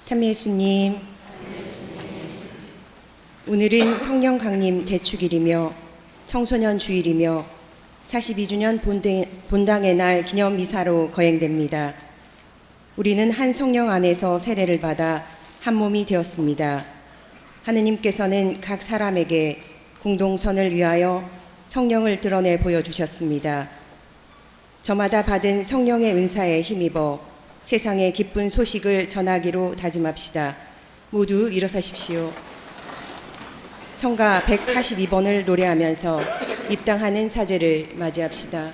참 예수님, 오늘은 성령 강림 대축일이며 청소년 주일이며 42주년 본당의 날 기념 미사로 거행됩니다. 우리는 한 성령 안에서 세례를 받아 한 몸이 되었습니다. 하느님께서는 각 사람에게 공동선을 위하여 성령을 드러내 보여주셨습니다. 저마다 받은 성령의 은사에 힘입어 세상에 기쁜 소식을 전하기로 다짐합시다. 모두 일어서십시오. 성가 142번을 노래하면서 입당하는 사제를 맞이합시다.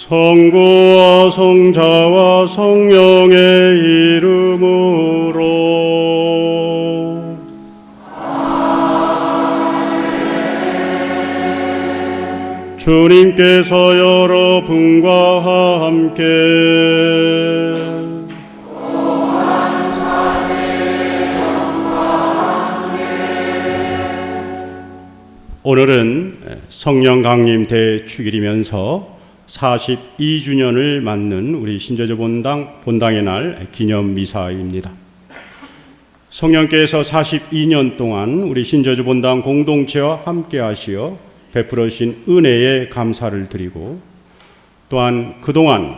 성부와 성자와 성령의 이름으로 주님께서 여러분과 함께 오늘은 성령 강림 대축일이면서 42주년을 맞는 우리 신제주 본당의 날 기념 미사입니다. 성령께서 42년 동안 우리 신제주 본당 공동체와 함께 하시어 베풀으신 은혜에 감사를 드리고, 또한 그동안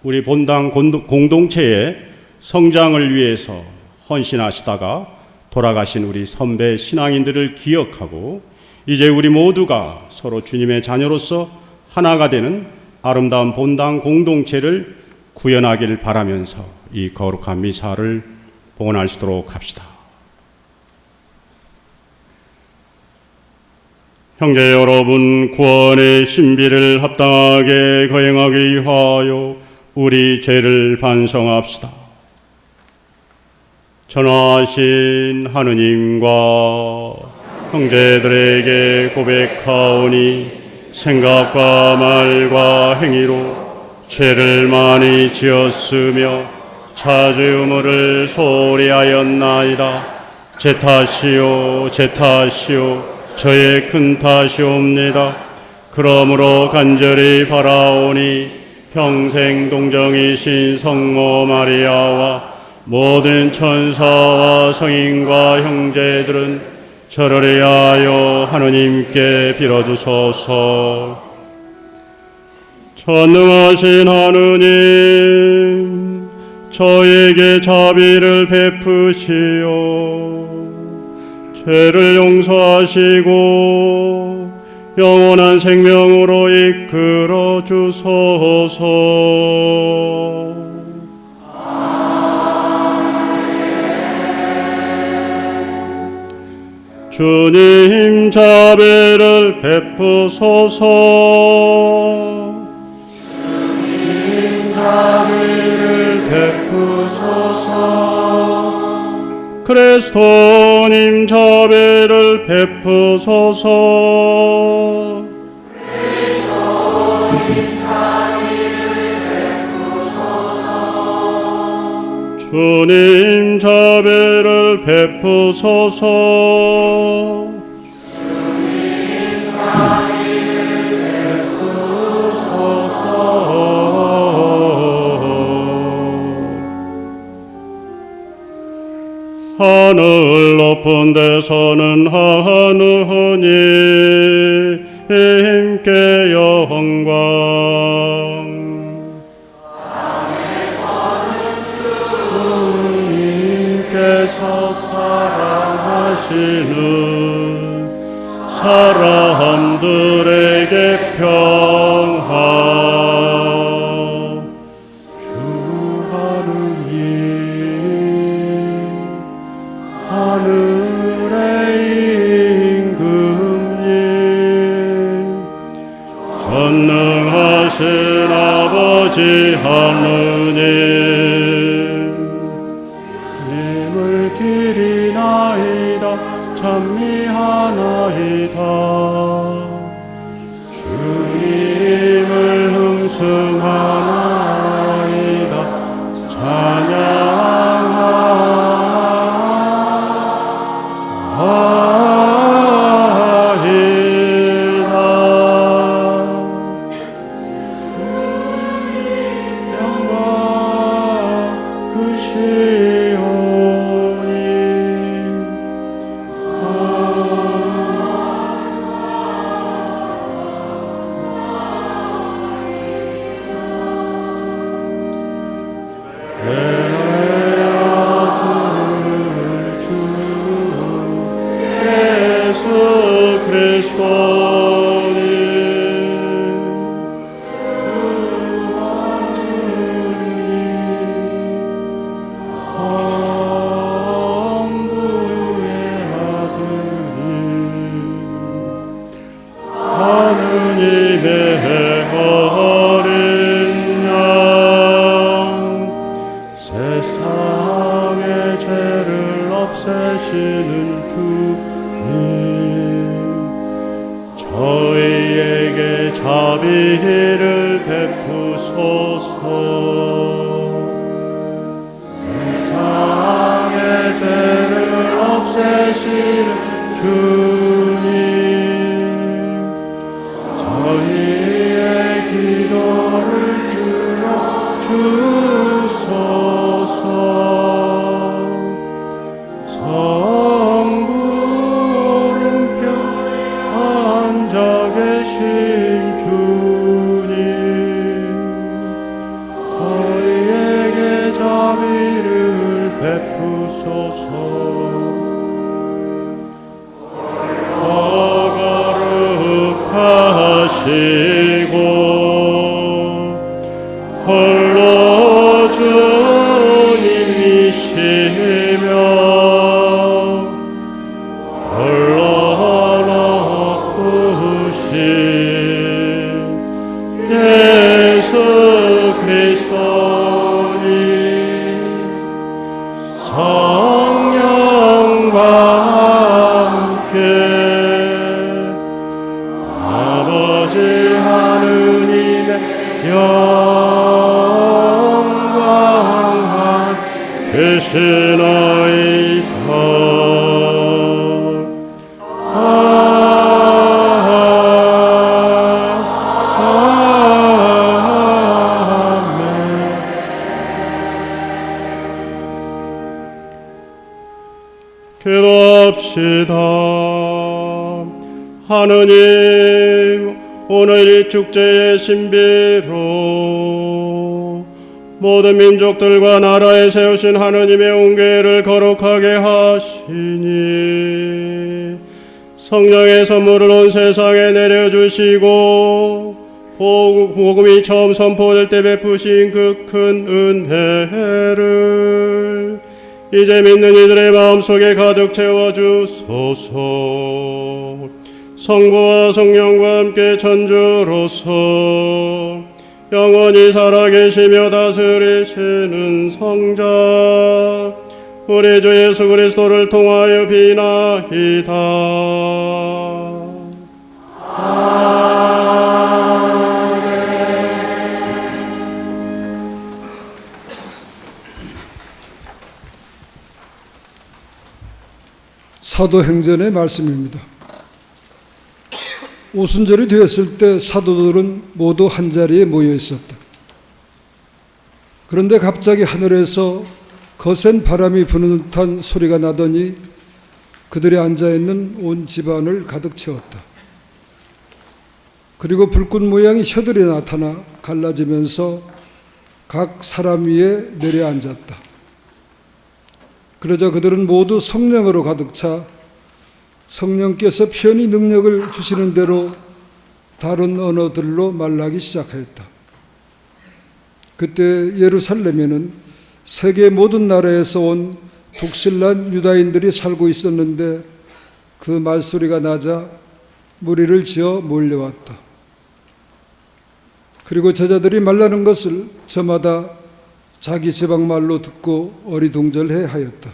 우리 본당 공동체의 성장을 위해서 헌신하시다가 돌아가신 우리 선배 신앙인들을 기억하고, 이제 우리 모두가 서로 주님의 자녀로서 하나가 되는 아름다운 본당 공동체를 구현하기를 바라면서 이 거룩한 미사를 봉헌할 수 있도록 합시다. 형제 여러분, 구원의 신비를 합당하게 거행하기 위하여 우리 죄를 반성합시다. 전하신 하느님과 형제들에게 고백하오니 생각과 말과 행위로 죄를 많이 지었으며 자주 소홀히 하였나이다. 제 탓이요 저의 큰 탓이옵니다. 그러므로 간절히 바라오니 평생 동정이신 성모 마리아와 모든 천사와 성인과 형제들은 저를 위하여 하느님께 빌어주소서. 전능하신 하느님, 저에게 자비를 베푸시어 죄를 용서하시고 영원한 생명으로 이끌어 주소서. 주님 자비를 베푸소서. 주님 자비를 베푸소서. 그리스도님 자비를 베푸소서. 주님 자비를 베푸소서. 하늘 높은 데서는 하느님께 영광, 주님께서 사랑하시는 사람들에게 평화. 주 하느님 하늘의 임금님, 전능하신 아버지 하느님, 님을 기리나이다, 찬미하나이다. 주님을 흥숭하나이다, 저희에게 자비를 베푸소서. 세상의 죄를 없애시는 주님, 저희의 기도를 들어주소서. 성부 오른편 앉아 계신 주님, 저희에게 자비를 베푸소서. 거룩하시고 홀로 주님이시며 홀로 높으신 예수 그리스도님, 성령과 함께 아버지 하느님의 영광한 되시나이다. 기도합시다. 하느님, 오늘 이 축제의 신비로 모든 민족들과 나라에 세우신 하느님의 옹궤를 거룩하게 하시니 성령의 선물을 온 세상에 내려주시고 복음이 처음 선포될 때 베푸신 그 큰 은혜를 이제 믿는 이들의 마음속에 가득 채워주소서. 성부와 성령과 함께 천주로서 영원히 살아계시며 다스리시는 성자 우리 주 예수 그리스도를 통하여 비나이다. 사도행전의 말씀입니다. 오순절이 되었을 때 사도들은 모두 한자리에 모여 있었다. 그런데 갑자기 하늘에서 거센 바람이 부는 듯한 소리가 나더니 그들이 앉아있는 온 집안을 가득 채웠다. 그리고 불꽃 모양의 혀들이 나타나 갈라지면서 각 사람 위에 내려앉았다. 그러자 그들은 모두 성령으로 가득 차 성령께서 편히 능력을 주시는 대로 다른 언어들로 말하기 시작하였다. 그때 예루살렘에는 세계 모든 나라에서 온 독실난 유다인들이 살고 있었는데 그 말소리가 나자 무리를 지어 몰려왔다. 그리고 제자들이 말하는 것을 저마다 자기 지방말로 듣고 어리둥절해 하였다.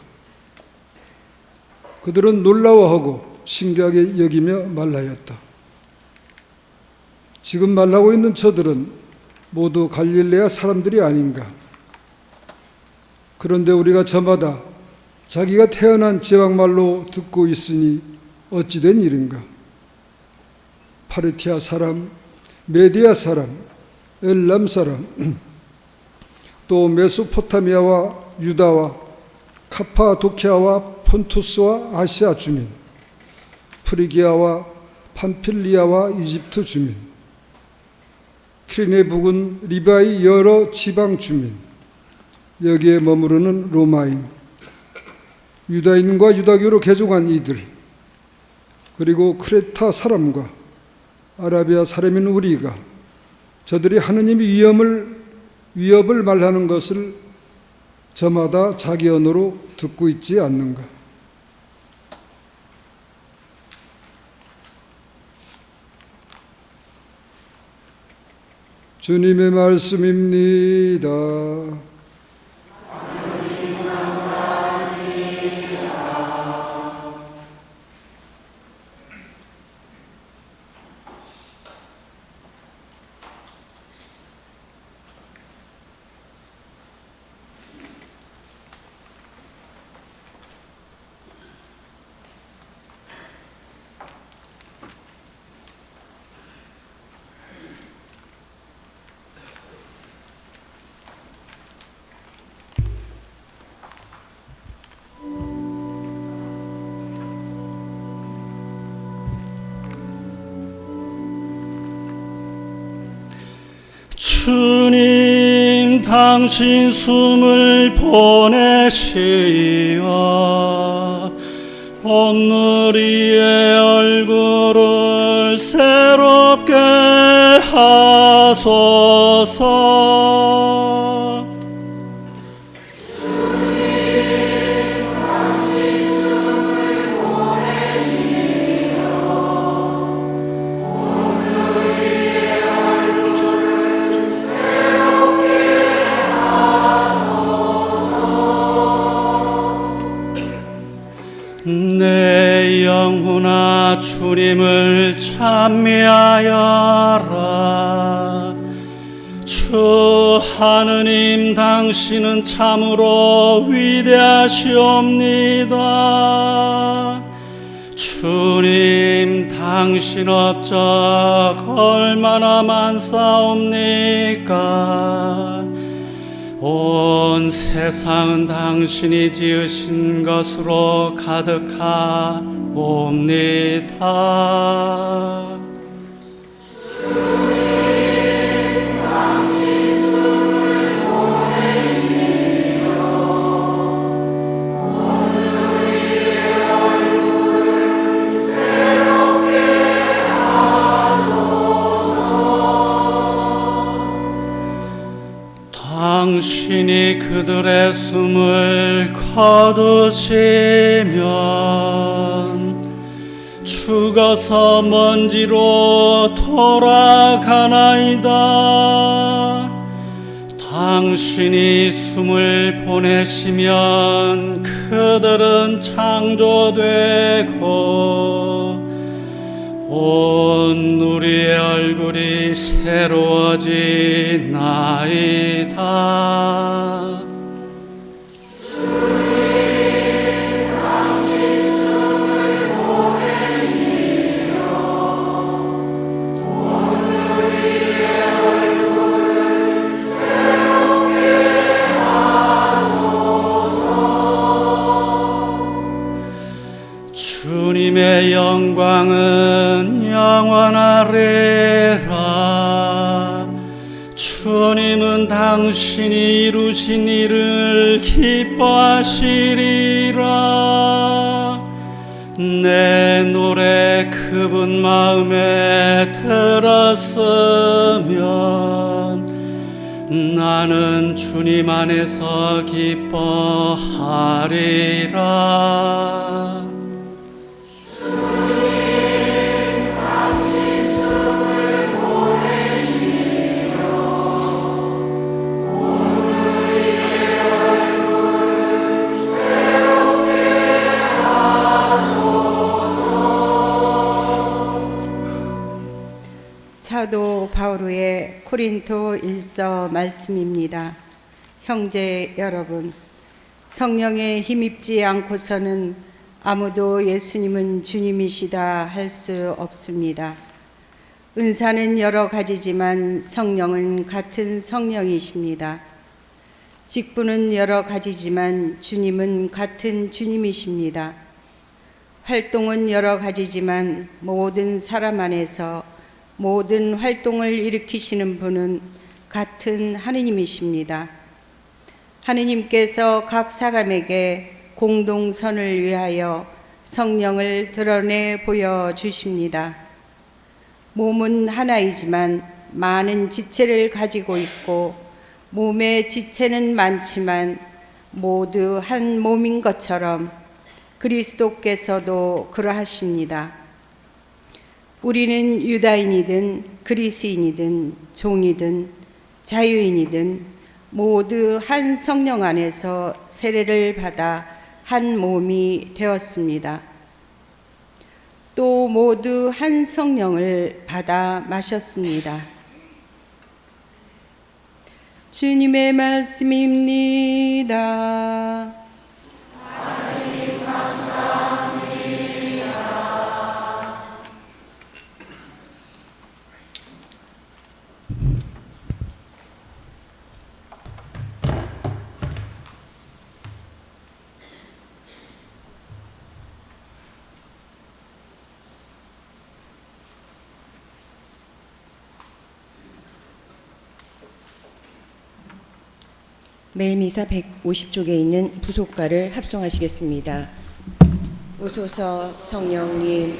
그들은 놀라워하고 신기하게 여기며 말하였다. 지금 말하고 있는 저들은 모두 갈릴레아 사람들이 아닌가? 그런데 우리가 저마다 자기가 태어난 지방말로 듣고 있으니 어찌 된 일인가? 파르티아 사람, 메디아 사람, 엘람 사람, 또 메소포타미아와 유다와 카파도키아와 폰투스와 아시아 주민, 프리기아와 팜필리아와 이집트 주민, 키리네 북은 리바의 여러 지방 주민, 여기에 머무르는 로마인, 유다인과 유다교로 개종한 이들, 그리고 크레타 사람과 아라비아 사람인 우리가 저들이 하느님의 위협을 말하는 것을 저마다 자기 언어로 듣고 있지 않는가? 주님의 말씀입니다. 주님, 당신 숨을 보내시어 오늘의 얼굴을 새롭게 하소서. 내 영혼아 주님을 찬미하여라. 주 하느님, 당신은 참으로 위대하시옵니다. 주님, 당신 업적 얼마나 많사옵니까? 온 세상은 당신이 지으신 것으로 가득하옵니다. 당신이 그들의 숨을 거두시면 죽어서 먼지로 돌아가나이다. 당신이 숨을 보내시면 그들은 창조되고 온 우리의 얼굴이 새로워지나이다. 주님의 영광은 영원하리라. 주님은 당신이 이루신 일을 기뻐하시리라. 내 노래 그분 마음에 들었으면 나는 주님 안에서 기뻐하리라. 사도 바오로의 코린토 1서 말씀입니다. 형제 여러분, 성령에 힘입지 않고서는 아무도 예수님은 주님이시다 할 수 없습니다. 은사는 여러 가지지만 성령은 같은 성령이십니다. 직분은 여러 가지지만 주님은 같은 주님이십니다. 활동은 여러 가지지만 모든 사람 안에서 모든 활동을 일으키시는 분은 같은 하느님이십니다. 하느님께서 각 사람에게 공동선을 위하여 성령을 드러내 보여주십니다. 몸은 하나이지만 많은 지체를 가지고 있고 몸의 지체는 많지만 모두 한 몸인 것처럼 그리스도께서도 그러하십니다. 우리는 유다인이든 그리스인이든 종이든 자유인이든 모두 한 성령 안에서 세례를 받아 한 몸이 되었습니다. 또 모두 한 성령을 받아 마셨습니다. 주님의 말씀입니다. 매일미사 150쪽에 있는 부속가를 합송하시겠습니다. 오소서 성령님,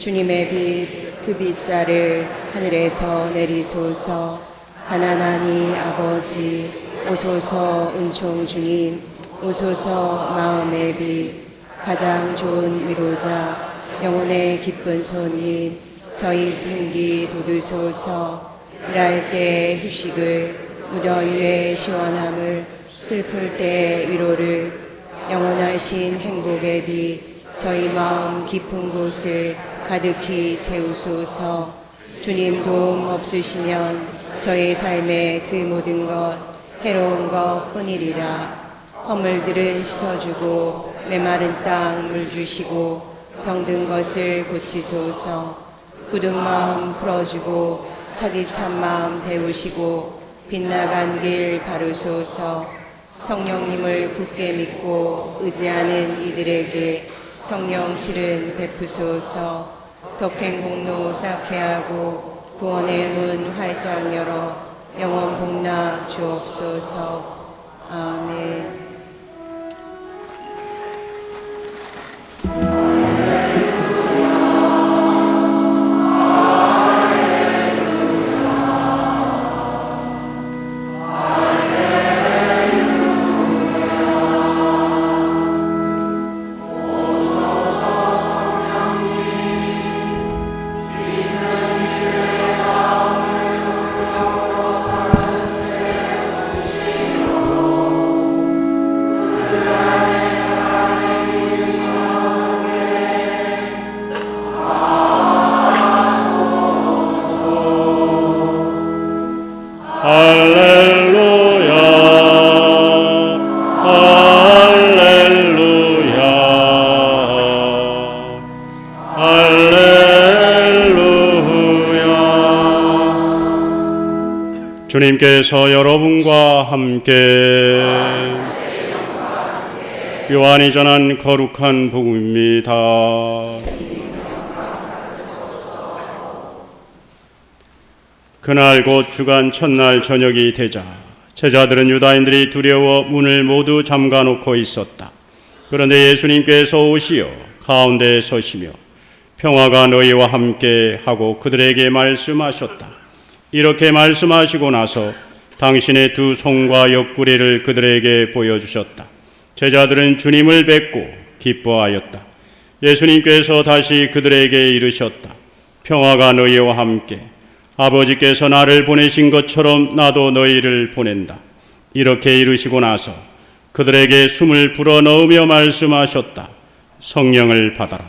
주님의 빛 그 빛살을 하늘에서 내리소서. 가난한 이 아버지, 오소서 은총 주님, 오소서 마음의 빛, 가장 좋은 위로자, 영혼의 기쁜 손님, 저희 생기 돋으소서. 일할 때 휴식을, 무더위의 시원함을, 슬플 때 위로를, 영원하신 행복의 빛, 저희 마음 깊은 곳을 가득히 채우소서. 주님 도움 없으시면 저희 삶의 그 모든 것 해로운 것 뿐이리라. 허물들은 씻어주고 메마른 땅 물 주시고 병든 것을 고치소서. 굳은 마음 풀어주고 차디찬 마음 데우시고 빗나간 길 바르소서. 성령님을 굳게 믿고 의지하는 이들에게 성령 칠은 베푸소서. 덕행 공로 쌓게 하고 구원의 문 활짝 열어 영원 복락 주옵소서. 아멘. 주님께서 여러분과 함께 요한이 전한 거룩한 복음입니다. 그날 곧 주간 첫날 저녁이 되자 제자들은 유다인들이 두려워 문을 모두 잠가놓고 있었다. 그런데 예수님께서 오시어 가운데에 서시며 평화가 너희와 함께 하고 그들에게 말씀하셨다. 이렇게 말씀하시고 나서 당신의 두 손과 옆구리를 그들에게 보여주셨다. 제자들은 주님을 뵙고 기뻐하였다. 예수님께서 다시 그들에게 이르셨다. 평화가 너희와 함께. 아버지께서 나를 보내신 것처럼 나도 너희를 보낸다. 이렇게 이르시고 나서 그들에게 숨을 불어넣으며 말씀하셨다. 성령을 받아라.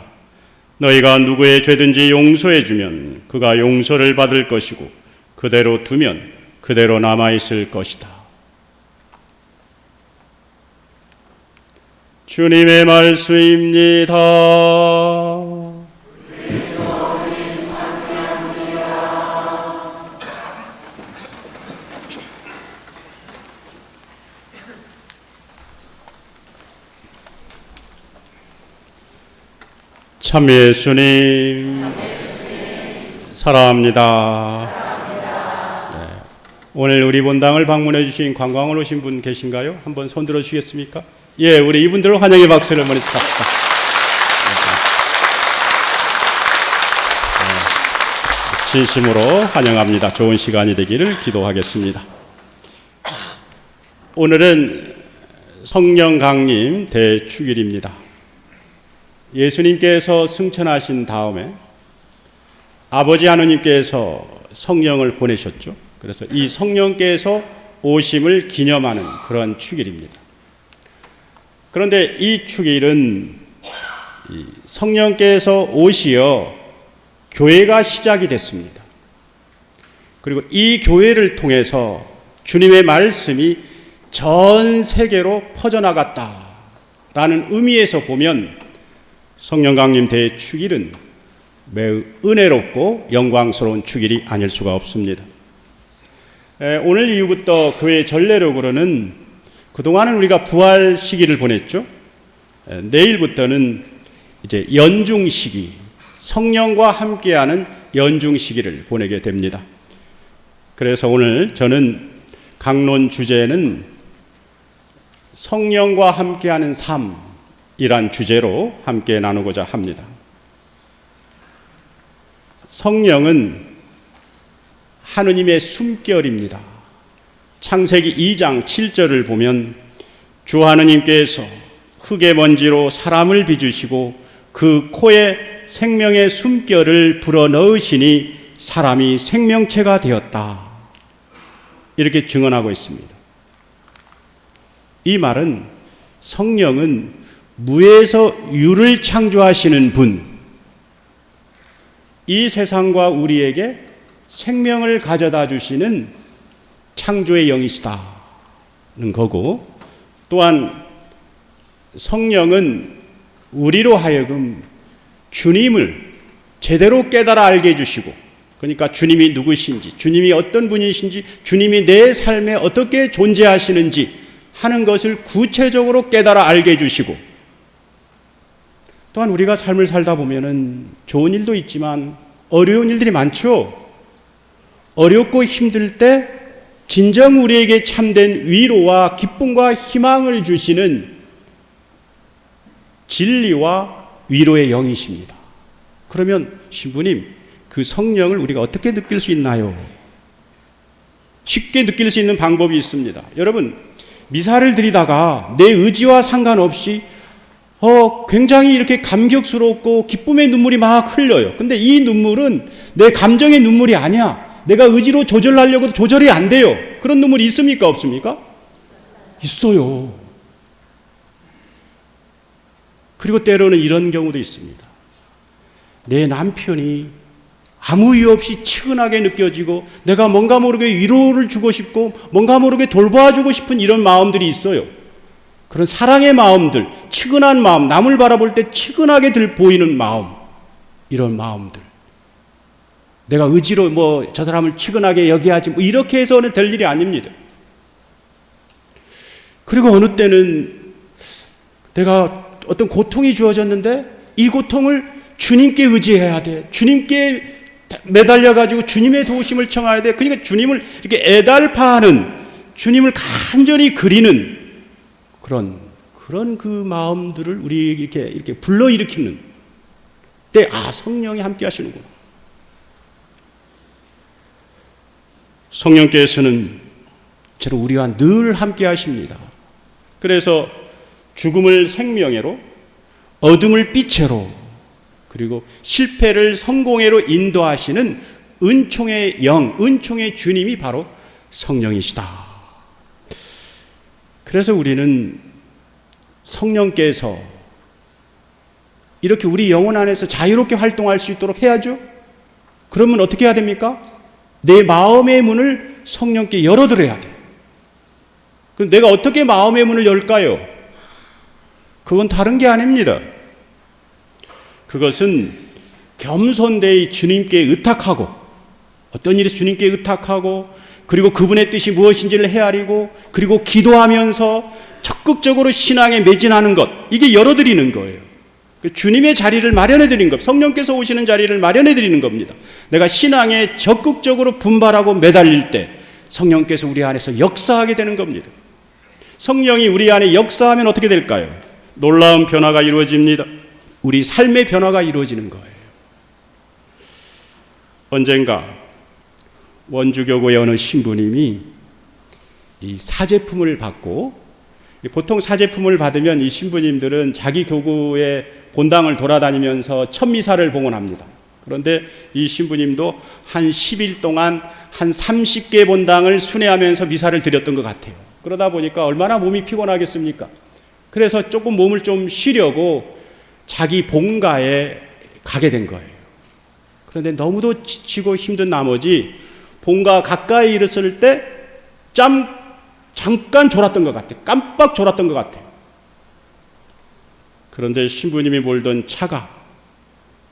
너희가 누구의 죄든지 용서해 주면 그가 용서를 받을 것이고 그대로 두면 그대로 남아있을 것이다. 주님의 말씀입니다. 참 예수님, 사랑합니다. 오늘 우리 본당을 방문해 주신 관광을 오신 분 계신가요? 한번 손 들어 주시겠습니까? 예, 우리 이분들을 환영의 박수를 한번 해주십시다. 진심으로 환영합니다. 좋은 시간이 되기를 기도하겠습니다. 오늘은 성령 강림 대축일입니다. 예수님께서 승천하신 다음에 아버지 하느님께서 성령을 보내셨죠. 그래서 이 성령께서 오심을 기념하는 그런 축일입니다. 그런데 이 축일은 성령께서 오시어 교회가 시작이 됐습니다. 그리고 이 교회를 통해서 주님의 말씀이 전 세계로 퍼져나갔다라는 의미에서 보면 성령 강림 대축일은 매우 은혜롭고 영광스러운 축일이 아닐 수가 없습니다. 오늘 이후부터 교회 전례력으로는 그동안은 우리가 부활 시기를 보냈죠. 내일부터는 이제 연중 시기, 성령과 함께하는 연중 시기를 보내게 됩니다. 그래서 오늘 저는 강론 주제는 성령과 함께하는 삶이란 주제로 함께 나누고자 합니다. 성령은 하느님의 숨결입니다. 창세기 2장 7절을 보면 주 하느님께서 흙의 먼지로 사람을 빚으시고 그 코에 생명의 숨결을 불어넣으시니 사람이 생명체가 되었다. 이렇게 증언하고 있습니다. 이 말은 성령은 무에서 유를 창조하시는 분, 이 세상과 우리에게 생명을 가져다 주시는 창조의 영이시다는 거고, 또한 성령은 우리로 하여금 주님을 제대로 깨달아 알게 해주시고, 그러니까 주님이 누구신지, 주님이 어떤 분이신지, 주님이 내 삶에 어떻게 존재하시는지 하는 것을 구체적으로 깨달아 알게 해주시고, 또한 우리가 삶을 살다 보면은 좋은 일도 있지만 어려운 일들이 많죠. 어렵고 힘들 때 진정 우리에게 참된 위로와 기쁨과 희망을 주시는 진리와 위로의 영이십니다. 그러면 신부님, 그 성령을 우리가 어떻게 느낄 수 있나요? 쉽게 느낄 수 있는 방법이 있습니다. 여러분, 미사를 드리다가 내 의지와 상관없이 굉장히 이렇게 감격스럽고 기쁨의 눈물이 막 흘려요. 근데 이 눈물은 내 감정의 눈물이 아니야. 내가 의지로 조절하려고 해도 조절이 안 돼요. 그런 눈물이 있습니까? 없습니까? 있어요. 그리고 때로는 이런 경우도 있습니다. 내 남편이 아무 이유 없이 측은하게 느껴지고 내가 뭔가 모르게 위로를 주고 싶고 뭔가 모르게 돌봐주고 싶은 이런 마음들이 있어요. 그런 사랑의 마음들, 측은한 마음, 남을 바라볼 때 측은하게 보이는 마음, 이런 마음들. 내가 의지로 뭐 저 사람을 측은하게 여기야지 뭐 이렇게 해서는 될 일이 아닙니다. 그리고 어느 때는 내가 어떤 고통이 주어졌는데 이 고통을 주님께 의지해야 돼. 주님께 매달려가지고 주님의 도우심을 청해야 돼. 그러니까 주님을 이렇게 애달파하는, 주님을 간절히 그리는 그런 그 마음들을 우리 이렇게 불러일으키는 때, 성령이 함께 하시는구나. 성령께서는 저는 우리와 늘 함께 하십니다. 그래서 죽음을 생명으로, 어둠을 빛으로, 그리고 실패를 성공으로 인도하시는 은총의 영, 은총의 주님이 바로 성령이시다. 그래서 우리는 성령께서 이렇게 우리 영혼 안에서 자유롭게 활동할 수 있도록 해야죠. 그러면 어떻게 해야 됩니까? 내 마음의 문을 성령께 열어드려야 돼. 그럼 내가 어떻게 마음의 문을 열까요? 그건 다른 게 아닙니다. 그것은 겸손되이 주님께 의탁하고, 어떤 일이 주님께 의탁하고, 그리고 그분의 뜻이 무엇인지를 헤아리고, 그리고 기도하면서 적극적으로 신앙에 매진하는 것, 이게 열어드리는 거예요. 주님의 자리를 마련해 드리는 것, 성령께서 오시는 자리를 마련해 드리는 겁니다. 내가 신앙에 적극적으로 분발하고 매달릴 때 성령께서 우리 안에서 역사하게 되는 겁니다. 성령이 우리 안에 역사하면 어떻게 될까요? 놀라운 변화가 이루어집니다. 우리 삶의 변화가 이루어지는 거예요. 언젠가 원주교구의 어느 신부님이 이 사제품을 받고, 보통 사제품을 받으면 이 신부님들은 자기 교구의 본당을 돌아다니면서 천미사를 봉헌합니다. 그런데 이 신부님도 한 10일 동안 한 30개 본당을 순회하면서 미사를 드렸던 것 같아요. 그러다 보니까 얼마나 몸이 피곤하겠습니까? 그래서 조금 몸을 좀 쉬려고 자기 본가에 가게 된 거예요. 그런데 너무도 지치고 힘든 나머지 본가 가까이 이르렀을 때 잠깐 졸았던 것 같아요. 깜빡 졸았던 것 같아요. 그런데 신부님이 몰던 차가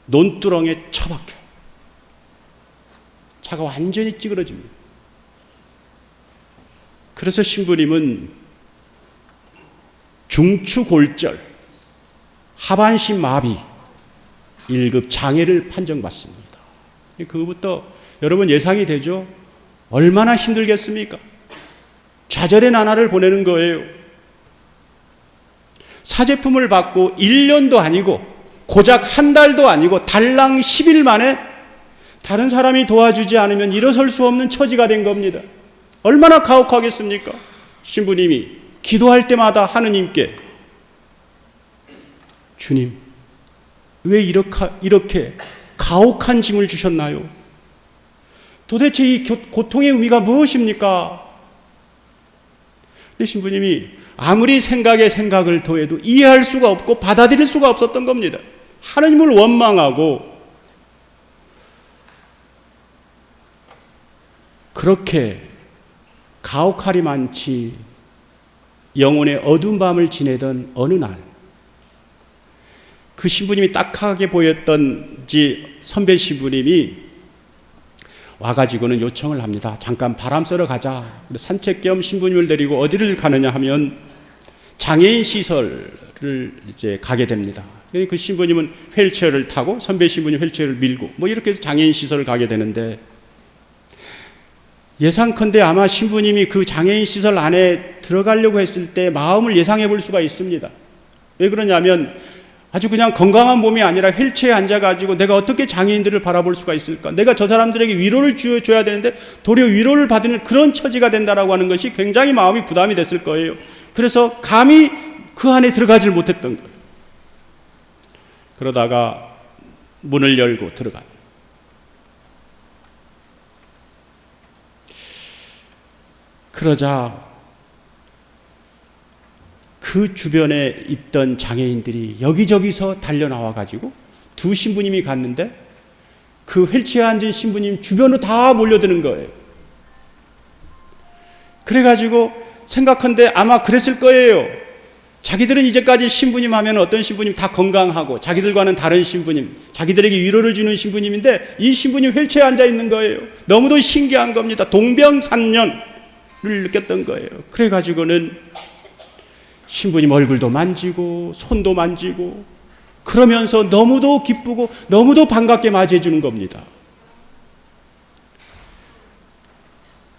논두렁에 처박혀요. 차가 완전히 찌그러집니다. 그래서 신부님은 중추골절, 하반신 마비, 1급 장애를 판정받습니다. 그것부터 여러분 예상이 되죠? 얼마나 힘들겠습니까? 좌절의 나날을 보내는 거예요. 사제품을 받고 1년도 아니고 고작 한 달도 아니고 달랑 10일 만에 다른 사람이 도와주지 않으면 일어설 수 없는 처지가 된 겁니다. 얼마나 가혹하겠습니까? 신부님이 기도할 때마다 하느님께, 주님, 왜 이렇게 가혹한 짐을 주셨나요? 도대체 이 고통의 의미가 무엇입니까? 근데 신부님이 아무리 생각을 더해도 이해할 수가 없고 받아들일 수가 없었던 겁니다. 하느님을 원망하고, 그렇게 가혹하리 많지 영혼의 어두운 밤을 지내던 어느 날, 그 신부님이 딱하게 보였던지 선배 신부님이 와가지고는 요청을 합니다. 잠깐 바람 쐬러 가자. 산책 겸 신부님을 데리고 어디를 가느냐 하면 장애인 시설을 이제 가게 됩니다. 그 신부님은 휠체어를 타고 선배 신부님 휠체어를 밀고 뭐 이렇게 해서 장애인 시설을 가게 되는데, 예상컨대 아마 신부님이 그 장애인 시설 안에 들어가려고 했을 때 마음을 예상해 볼 수가 있습니다. 왜 그러냐면 아주 그냥 건강한 몸이 아니라 휠체어에 앉아가지고 내가 어떻게 장애인들을 바라볼 수가 있을까? 내가 저 사람들에게 위로를 줘야 되는데 도리어 위로를 받는 그런 처지가 된다라고 하는 것이 굉장히 마음이 부담이 됐을 거예요. 그래서 감히 그 안에 들어가질 못했던 거예요. 그러다가 문을 열고 들어가요. 그러자 그 주변에 있던 장애인들이 여기저기서 달려나와가지고 두 신부님이 갔는데 그 휠체어에 앉은 신부님 주변으로 다 몰려드는 거예요. 그래가지고 생각한데 아마 그랬을 거예요. 자기들은 이제까지 신부님 하면 어떤 신부님 다 건강하고 자기들과는 다른 신부님, 자기들에게 위로를 주는 신부님인데 이 신부님 휠체어에 앉아 있는 거예요. 너무도 신기한 겁니다. 동병상련을 느꼈던 거예요. 그래가지고는 신부님 얼굴도 만지고 손도 만지고 그러면서 너무도 기쁘고 너무도 반갑게 맞이해 주는 겁니다.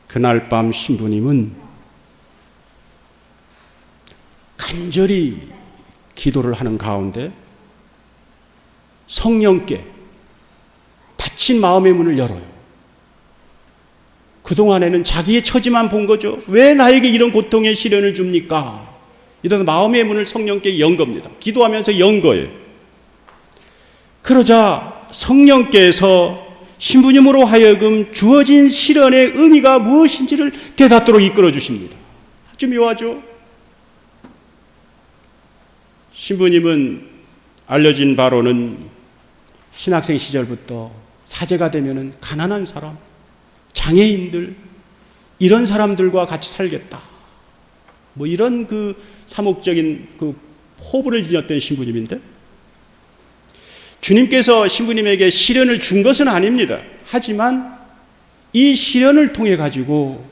그날 밤 신부님은 간절히 기도를 하는 가운데 성령께 닫힌 마음의 문을 열어요. 그동안에는 자기의 처지만 본 거죠. 왜 나에게 이런 고통의 시련을 줍니까? 이런 마음의 문을 성령께 연 겁니다. 기도하면서 연 거예요. 그러자 성령께서 신부님으로 하여금 주어진 시련의 의미가 무엇인지를 깨닫도록 이끌어 주십니다. 아주 묘하죠? 신부님은 알려진 바로는 신학생 시절부터 사제가 되면은 가난한 사람, 장애인들, 이런 사람들과 같이 살겠다. 뭐 이런 그 사목적인 그 포부를 지녔던 신부님인데 주님께서 신부님에게 시련을 준 것은 아닙니다. 하지만 이 시련을 통해 가지고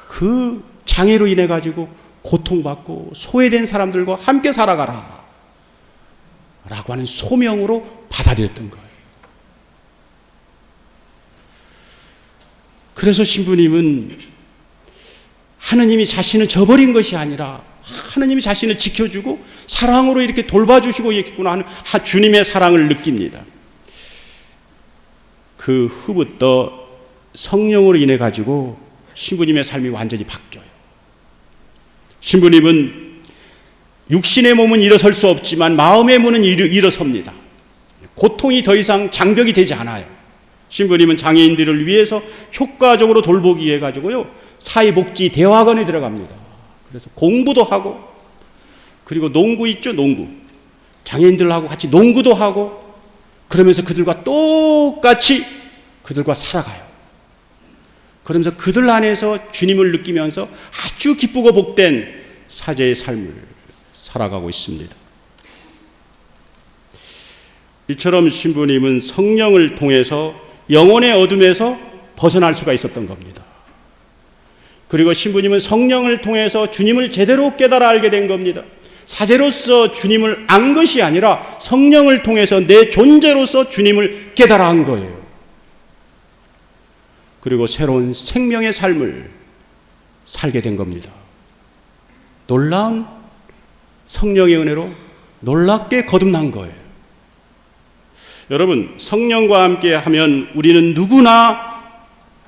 그 장애로 인해 가지고 고통받고 소외된 사람들과 함께 살아가라 라고 하는 소명으로 받아들였던 거예요. 그래서 신부님은 하느님이 자신을 저버린 것이 아니라 하느님이 자신을 지켜주고 사랑으로 이렇게 돌봐주시고 있구나 하는 주님의 사랑을 느낍니다. 그 후부터 성령으로 인해 가지고 신부님의 삶이 완전히 바뀌어요. 신부님은 육신의 몸은 일어설 수 없지만 마음의 문은 일어섭니다. 고통이 더 이상 장벽이 되지 않아요. 신부님은 장애인들을 위해서 효과적으로 돌보기 위해 가지고요 사회복지 대학원에 들어갑니다. 그래서 공부도 하고 그리고 농구 있죠, 농구. 장애인들하고 같이 농구도 하고 그러면서 그들과 똑같이 그들과 살아가요. 그러면서 그들 안에서 주님을 느끼면서 아주 기쁘고 복된 사제의 삶을 살아가고 있습니다. 이처럼 신부님은 성령을 통해서 영혼의 어둠에서 벗어날 수가 있었던 겁니다. 그리고 신부님은 성령을 통해서 주님을 제대로 깨달아 알게 된 겁니다. 사제로서 주님을 안 것이 아니라 성령을 통해서 내 존재로서 주님을 깨달아 한 거예요. 그리고 새로운 생명의 삶을 살게 된 겁니다. 놀라운 성령의 은혜로 놀랍게 거듭난 거예요. 여러분, 성령과 함께 하면 우리는 누구나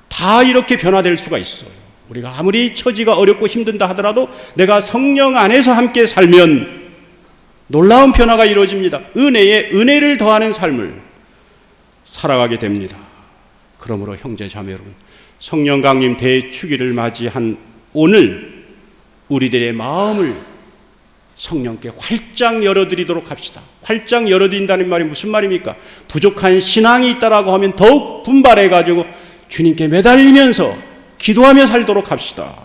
다 이렇게 변화될 수가 있어요. 우리가 아무리 처지가 어렵고 힘든다 하더라도 내가 성령 안에서 함께 살면 놀라운 변화가 이루어집니다. 은혜에 은혜를 더하는 삶을 살아가게 됩니다. 그러므로 형제 자매 여러분, 성령 강림 대축일을 맞이한 오늘 우리들의 마음을 성령께 활짝 열어드리도록 합시다. 활짝 열어드린다는 말이 무슨 말입니까? 부족한 신앙이 있다라고 하면 더욱 분발해가지고 주님께 매달리면서 기도하며 살도록 합시다.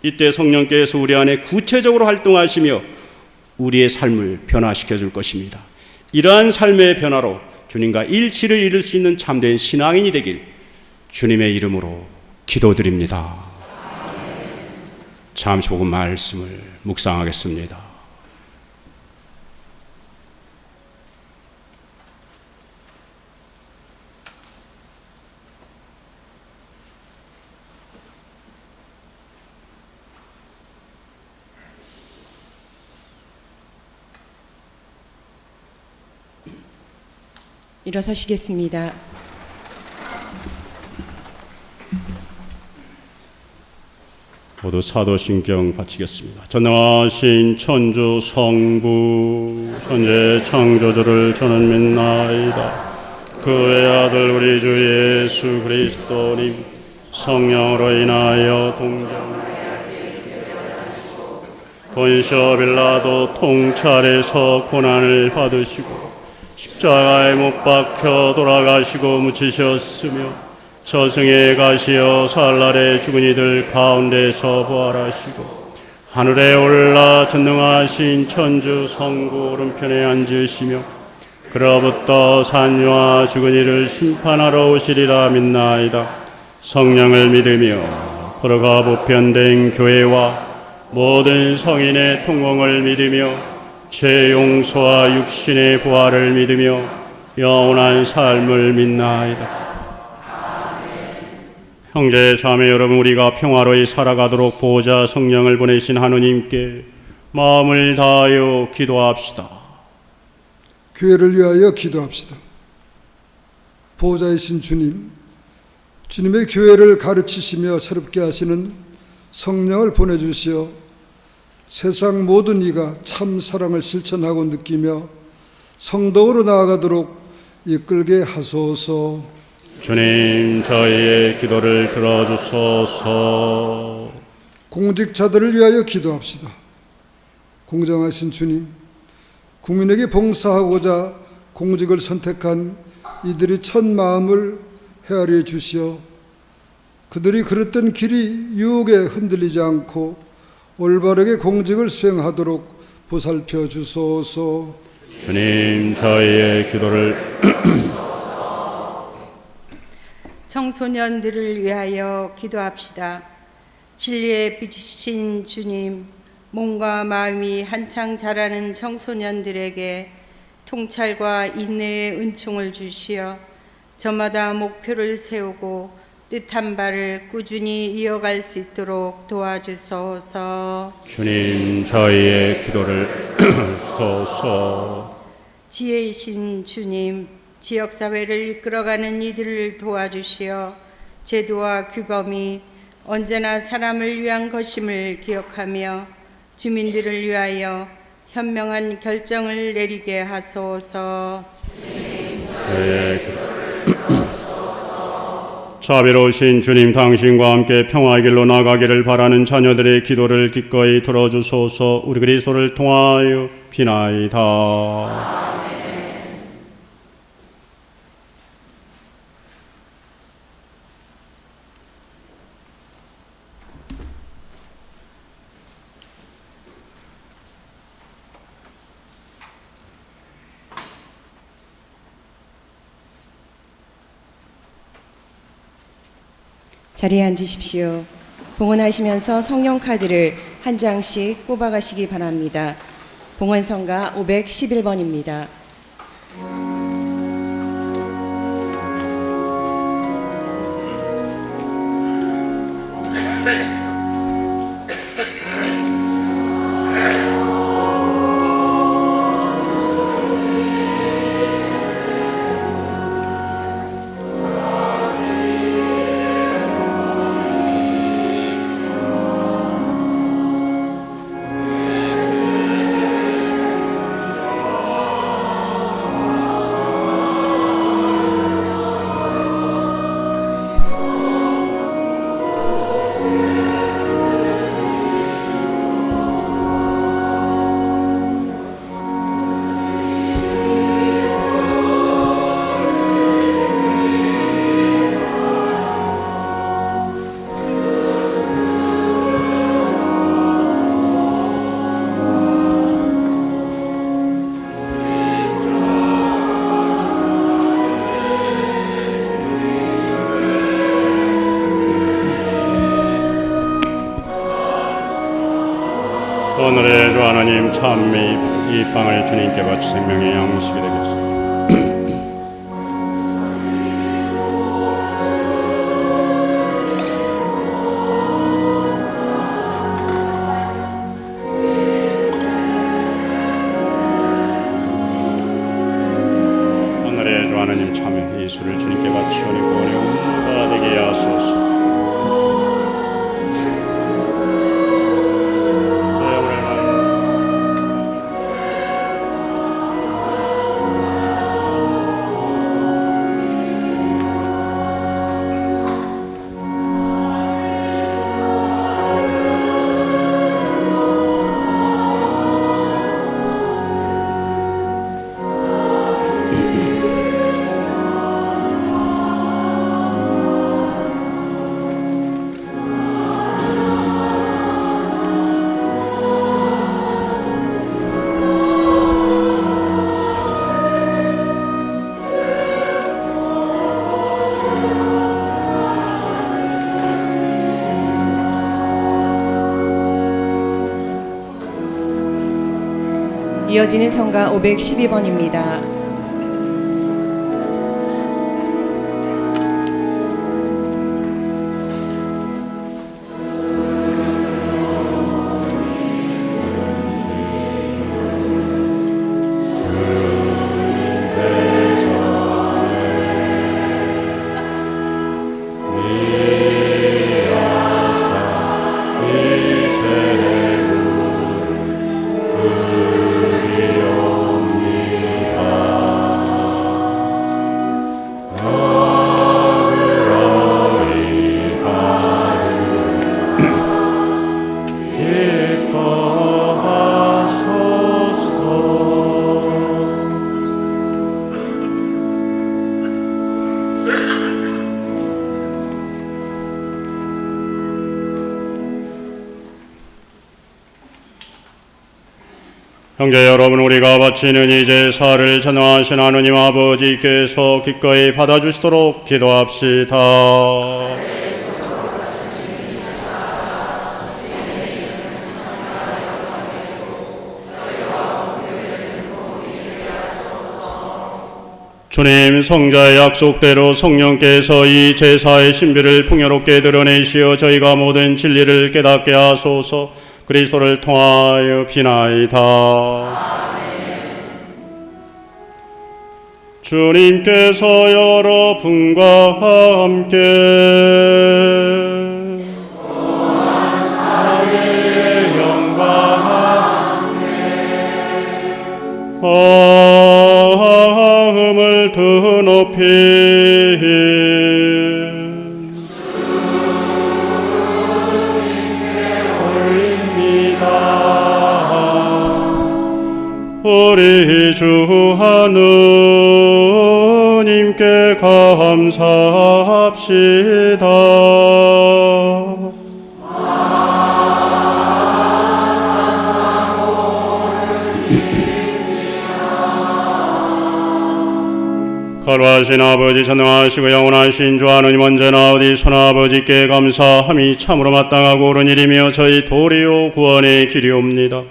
이때 성령께서 우리 안에 구체적으로 활동하시며 우리의 삶을 변화시켜 줄 것입니다. 이러한 삶의 변화로 주님과 일치를 이룰 수 있는 참된 신앙인이 되길 주님의 이름으로 기도드립니다. 잠시 복음 말씀을 묵상하겠습니다. 일어서시겠습니다. 모두 사도신경 바치겠습니다. 전능하신 천주 성부 천재 창조주를 저는 믿나이다. 그의 아들 우리 주 예수 그리스도님 성령으로 인하여 동정 본시오 빌라도 통찰에서 고난을 받으시고 십자가에 못 박혀 돌아가시고 묻히셨으며 저승에 가시어 사흘날에 죽은 이들 가운데서 부활하시고 하늘에 올라 전능하신 천주 성부 오른편에 앉으시며 그로부터 산유와 죽은 이를 심판하러 오시리라 믿나이다. 성령을 믿으며 그로가 보편된 교회와 모든 성인의 통공을 믿으며 죄 용서와 육신의 부활을 믿으며 영원한 삶을 믿나이다. 형제 자매 여러분, 우리가 평화로이 살아가도록 보호자 성령을 보내신 하느님께 마음을 다하여 기도합시다. 교회를 위하여 기도합시다. 보호자이신 주님, 주님의 교회를 가르치시며 새롭게 하시는 성령을 보내주시어 세상 모든 이가 참 사랑을 실천하고 느끼며 성덕으로 나아가도록 이끌게 하소서. 주님, 저희의 기도를 들어주소서. 공직자들을 위하여 기도합시다. 공정하신 주님, 국민에게 봉사하고자 공직을 선택한 이들이 첫 마음을 헤아려 주시어 그들이 걸었던 길이 유혹에 흔들리지 않고 올바르게 공직을 수행하도록 보살펴 주소서. 주님, 저희의 기도를 청소년들을 위하여 기도합시다. 진리의 빛이신 주님, 몸과 마음이 한창 자라는 청소년들에게 통찰과 인내의 은총을 주시어 저마다 목표를 세우고 뜻한 바를 꾸준히 이어갈 수 있도록 도와주소서. 주님, 저희의 기도를 소서. 지혜이신 주님, 지역사회를 이끌어가는 이들을 도와주시어 제도와 규범이 언제나 사람을 위한 것임을 기억하며 주민들을 위하여 현명한 결정을 내리게 하소서. 자비로우신 주님, 당신과 함께 평화의 길로 나가기를 바라는 자녀들의 기도를 기꺼이 들어주소서. 우리 그리스도를 통하여 비나이다. 자리에 앉으십시오. 봉헌하시면서 성령 카드를 한 장씩 뽑아가시기 바랍니다. 봉헌성가 511번입니다. 오늘의 주 하나님, 참미 이 빵을 주님께 바치 생명의 양식이 되겠습니다. 오늘의 주 하나님, 참여 이 술을 주님께 바치오니 구원의 온무가 되게 하소서. 이어지는 성가 512번입니다. 형제 여러분, 우리가 바치는 이 제사를 전능하신 하느님 아버지께서 기꺼이 받아주시도록 기도합시다. 주님, 성자의 약속대로 성령께서 이 제사의 신비를 풍요롭게 드러내시어 저희가 모든 진리를 깨닫게 하소서. 그리스도를 통하여 비나이다. 주님께서 여러분과 함께 사회의 영광 마음을 더 높이 우리 주 하느님께 감사합시다. 거룩하신 아버지, 전능하시고 영원하신 주 하느님, 언제나 어디서나 아버지께 감사함이 참으로 마땅하고 옳은 일이며 저희 도리요 구원의 길이옵니다.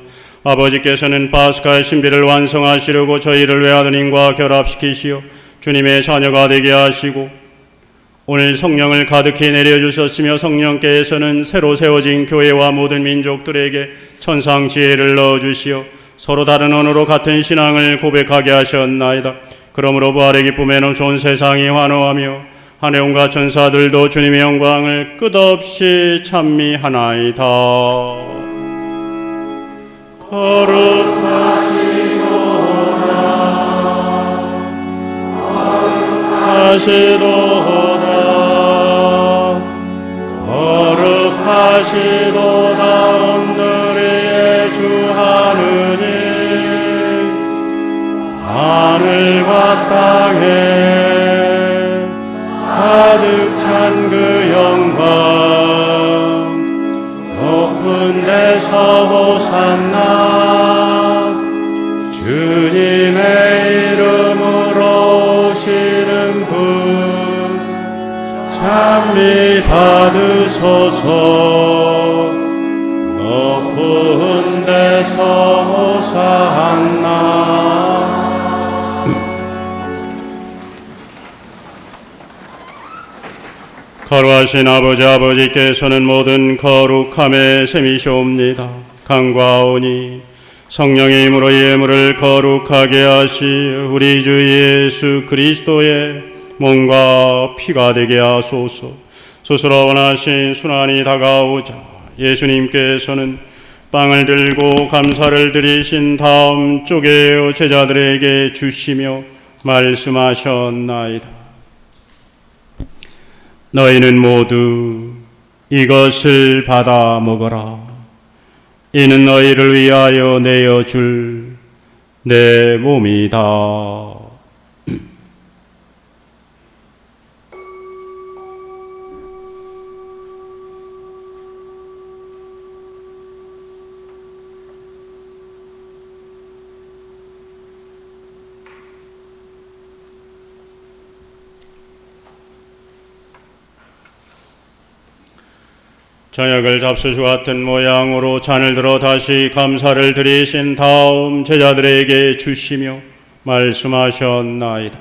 아버지께서는 파스카의 신비를 완성하시려고 저희를 외아드님과 결합시키시어 주님의 자녀가 되게 하시고 오늘 성령을 가득히 내려주셨으며 성령께서는 새로 세워진 교회와 모든 민족들에게 천상 지혜를 넣어주시어 서로 다른 언어로 같은 신앙을 고백하게 하셨나이다. 그러므로 부활의 기쁨에는 온 세상이 환호하며 하늘 온갖 천사들도 주님의 영광을 끝없이 찬미하나이다. 거룩하시도다 오늘의 주 하느님, 하늘과 땅에 가득 찬 그 영광, 높은 데서 호산나, 주님의 이름으로 오시는 분 찬미 받으소서. 높은 데서 호산나. 거룩하신 아버지께서는 모든 거룩함의 셈이시옵니다. 간과하오니 성령의 힘으로 이 예물을 거룩하게 하시 우리 주 예수 그리스도의 몸과 피가 되게 하소서. 스스로 원하신 순환이 다가오자 예수님께서는 빵을 들고 감사를 드리신 다음 쪼개어 제자들에게 주시며 말씀하셨나이다. 너희는 모두 이것을 받아 먹어라. 이는 너희를 위하여 내어줄 내 몸이다. 저녁을 잡수주 같은 모양으로 잔을 들어 다시 감사를 드리신 다음 제자들에게 주시며 말씀하셨나이다.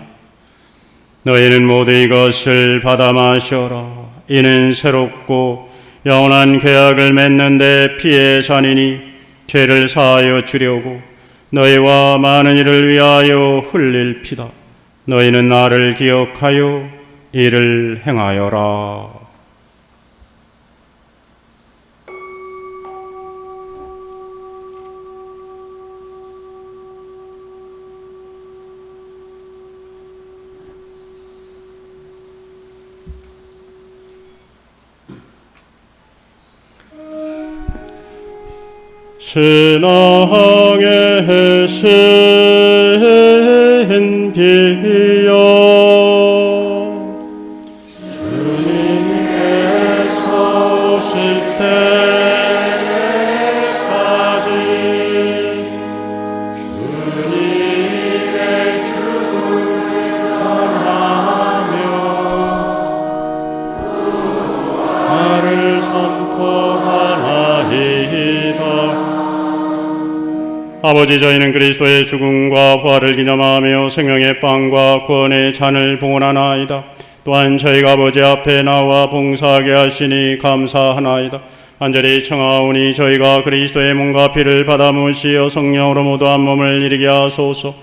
너희는 모두 이것을 받아 마셔라. 이는 새롭고 영원한 계약을 맺는 내 피의 잔이니 죄를 사하여 주려고 너희와 많은 이를 위하여 흘릴 피다. 너희는 나를 기억하여 이를 행하여라. 신앙의 신비여 주님께서 오실 때까지 주님의 죽음을 전하며 나를 선포하나이다. 아버지, 저희는 그리스도의 죽음과 부활을 기념하며 생명의 빵과 구원의 잔을 봉헌하나이다. 또한 저희가 아버지 앞에 나와 봉사하게 하시니 감사하나이다. 간절히 청하오니 저희가 그리스도의 몸과 피를 받아 모시어 성령으로 모두 한 몸을 이루게 하소서.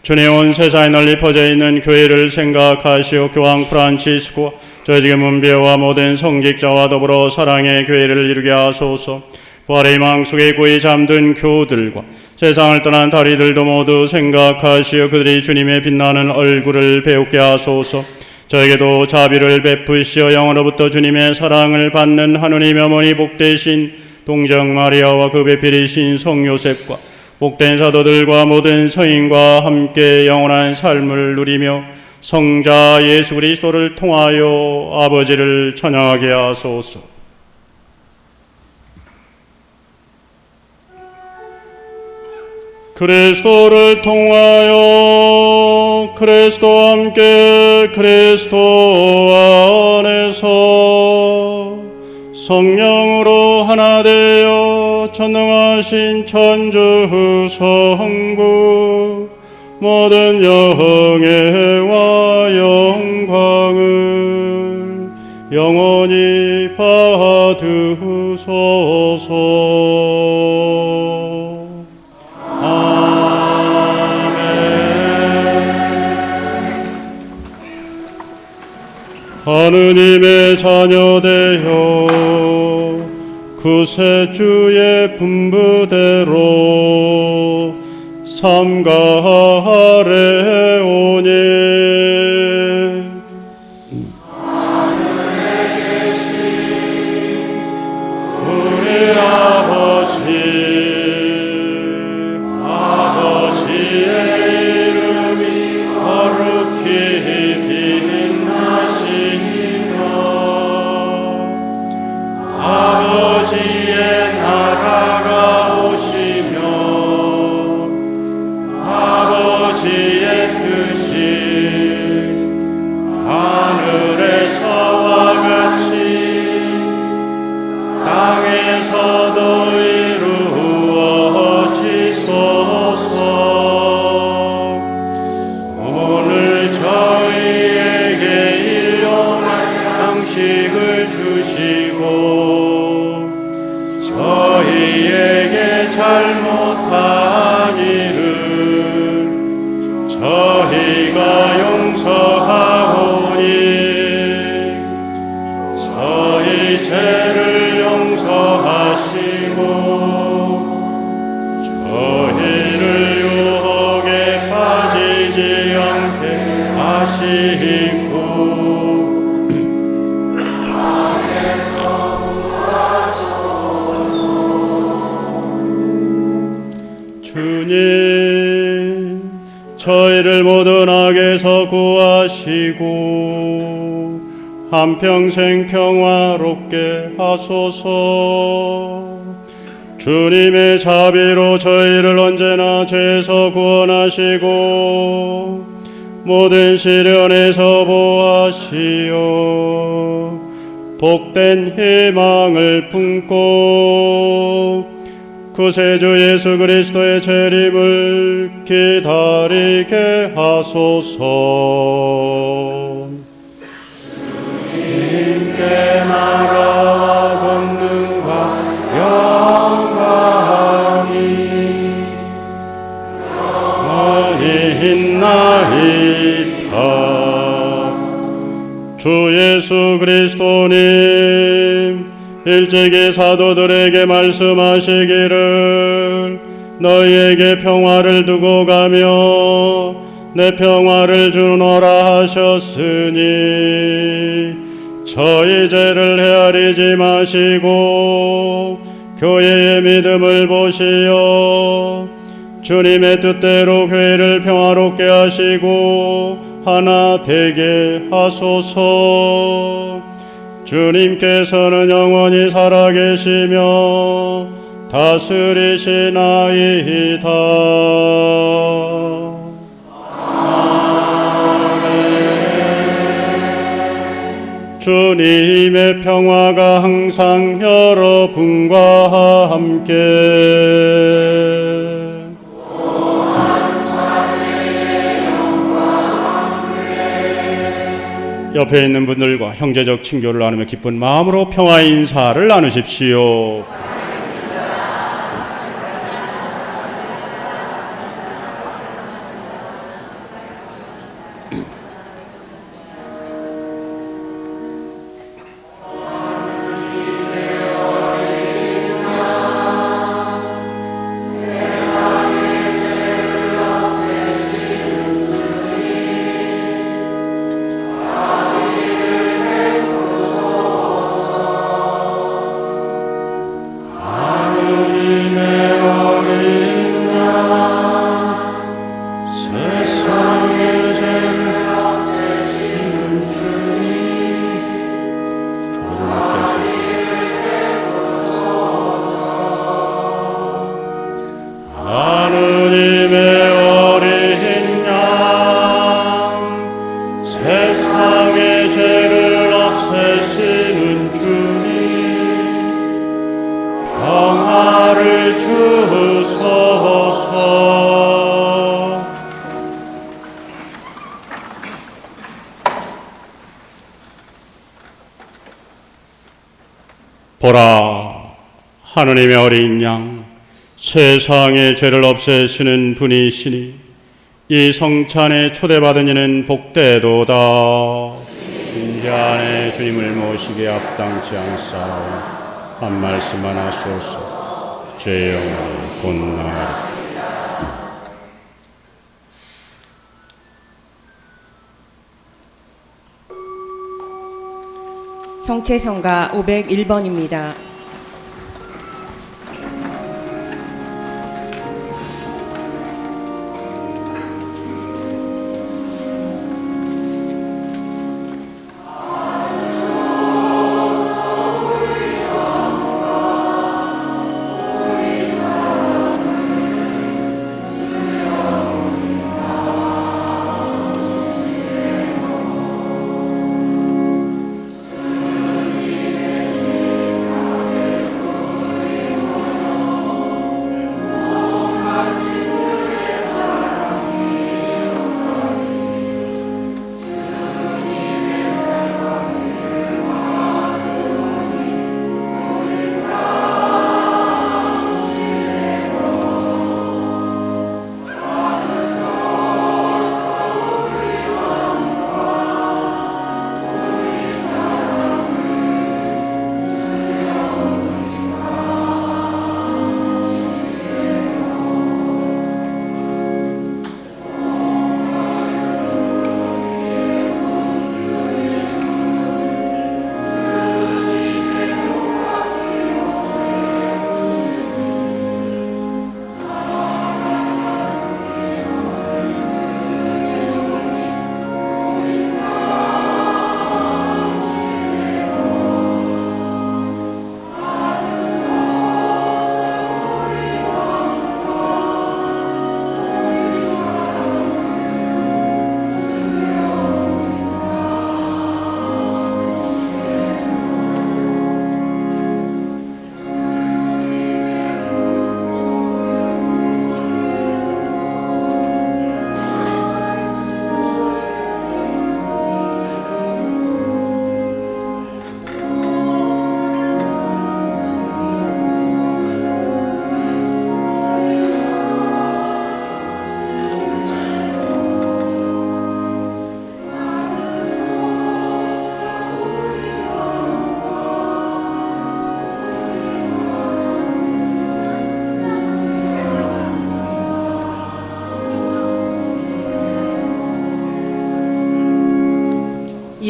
주님, 온 세상에 널리 퍼져 있는 교회를 생각하시어 교황 프란치스코와 저희 지금 문비와 모든 성직자와 더불어 사랑의 교회를 이루게 하소서. 부활의 희망 속에 고이 잠든 교우들과 세상을 떠난 다리들도 모두 생각하시어 그들이 주님의 빛나는 얼굴을 배우게 하소서. 저에게도 자비를 베푸시어 영으로부터 주님의 사랑을 받는 하느님 어머니 복되신 동정 마리아와 그 배필이신 성 요셉과 복된 사도들과 모든 성인과 함께 영원한 삶을 누리며 성자 예수 그리스도를 통하여 아버지를 찬양하게 하소서. 그리스도를 통하여 그리스도와 함께 그리스도 안에서 성령으로 하나 되어 전능하신 천주 성부 모든 영예와 영광을 영원히 받으소서. 하느님의 자녀되어 구세주의 분부대로 삼가하래오니 하늘에 계신 우리 아버지의 이름이 거룩히 아버지의 나라가 오시며 아버지의 뜻이 하늘에서와 같이 땅에서도 이루어지소서. 오늘 저희에게 일용할 양식을 주시고 저희에게 잘못한 일을 저희가 용서하오니 저희 죄를 용서하시고 저희를 유혹에 빠지지 않게 하시고 주님, 저희를 모든 악에서 구하시고 한평생 평화롭게 하소서. 주님의 자비로 저희를 언제나 죄에서 구원하시고 모든 시련에서 보호하시어 복된 희망을 품고 구세주 예수 그리스도의 재림을 기다리게 하소서. 주님께 나라와 권능과 영광이 있나이다. 주 예수 그리스도님 일찍이 사도들에게 말씀하시기를 너희에게 평화를 두고 가며 내 평화를 주노라 하셨으니 저희 죄를 헤아리지 마시고 교회의 믿음을 보시어 주님의 뜻대로 교회를 평화롭게 하시고 하나 되게 하소서. 주님께서는 영원히 살아계시며 다스리시나이다. 주님의 평화가 항상 여러분과 함께 옆에 있는 분들과 형제적 친교를 나누며 기쁜 마음으로 평화의 인사를 나누십시오. 세상의 죄를 없애시는 주님 평화를 주소서. 보라, 하느님의 어린 양 세상의 죄를 없애시는 분이시니 이 성찬에 초대받은 이는 복되도다. 인제 안에 주님을 모시기에 합당치 않사오니 한 말씀만 하소서. 제 영혼이 곧나가리라. 성체성가 501번입니다.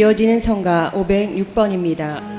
이어지는 성가 506번입니다.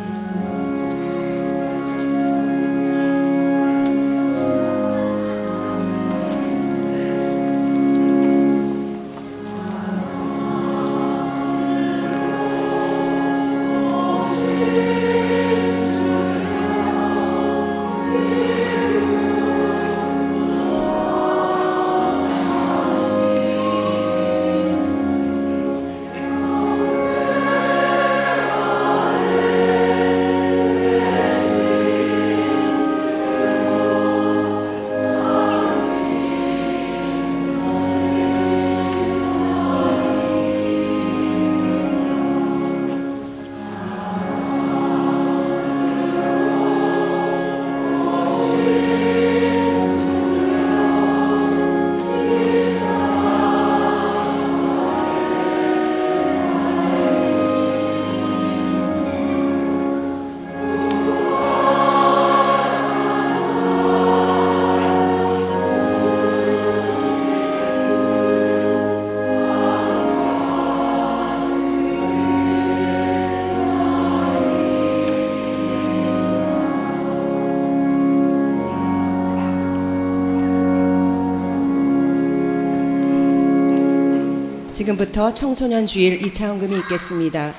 지금부터 청소년 주일 2차 헌금이 있겠습니다.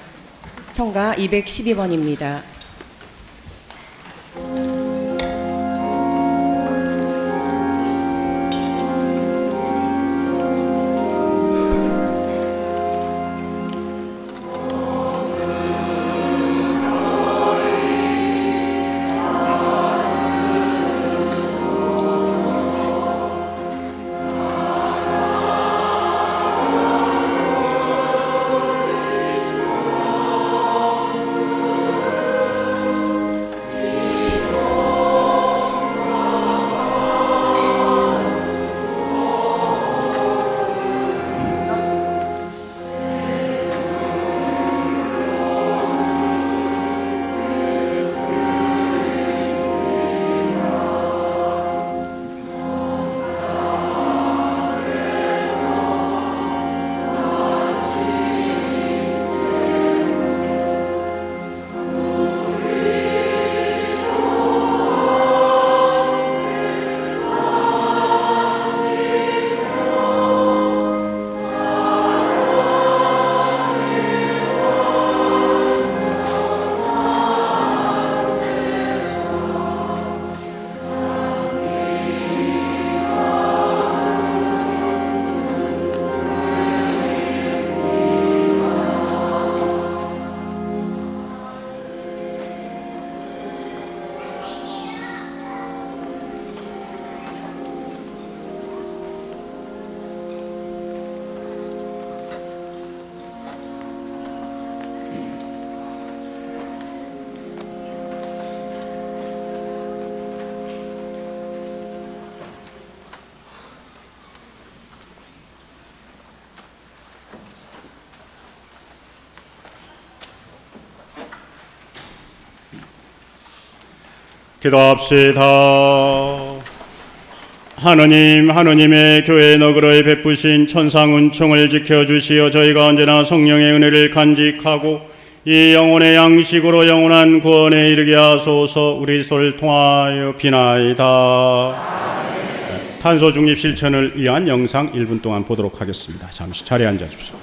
성가 212번입니다. 기도합시다. 하느님, 하느님의 교회 너그러이 베푸신 천상 은총을 지켜주시어 저희가 언제나 성령의 은혜를 간직하고 이 영혼의 양식으로 영원한 구원에 이르게 하소서. 우리 소를 통하여 비나이다. 탄소 중립 실천을 위한 영상 1분 동안 보도록 하겠습니다. 잠시 자리에 앉아주십시오.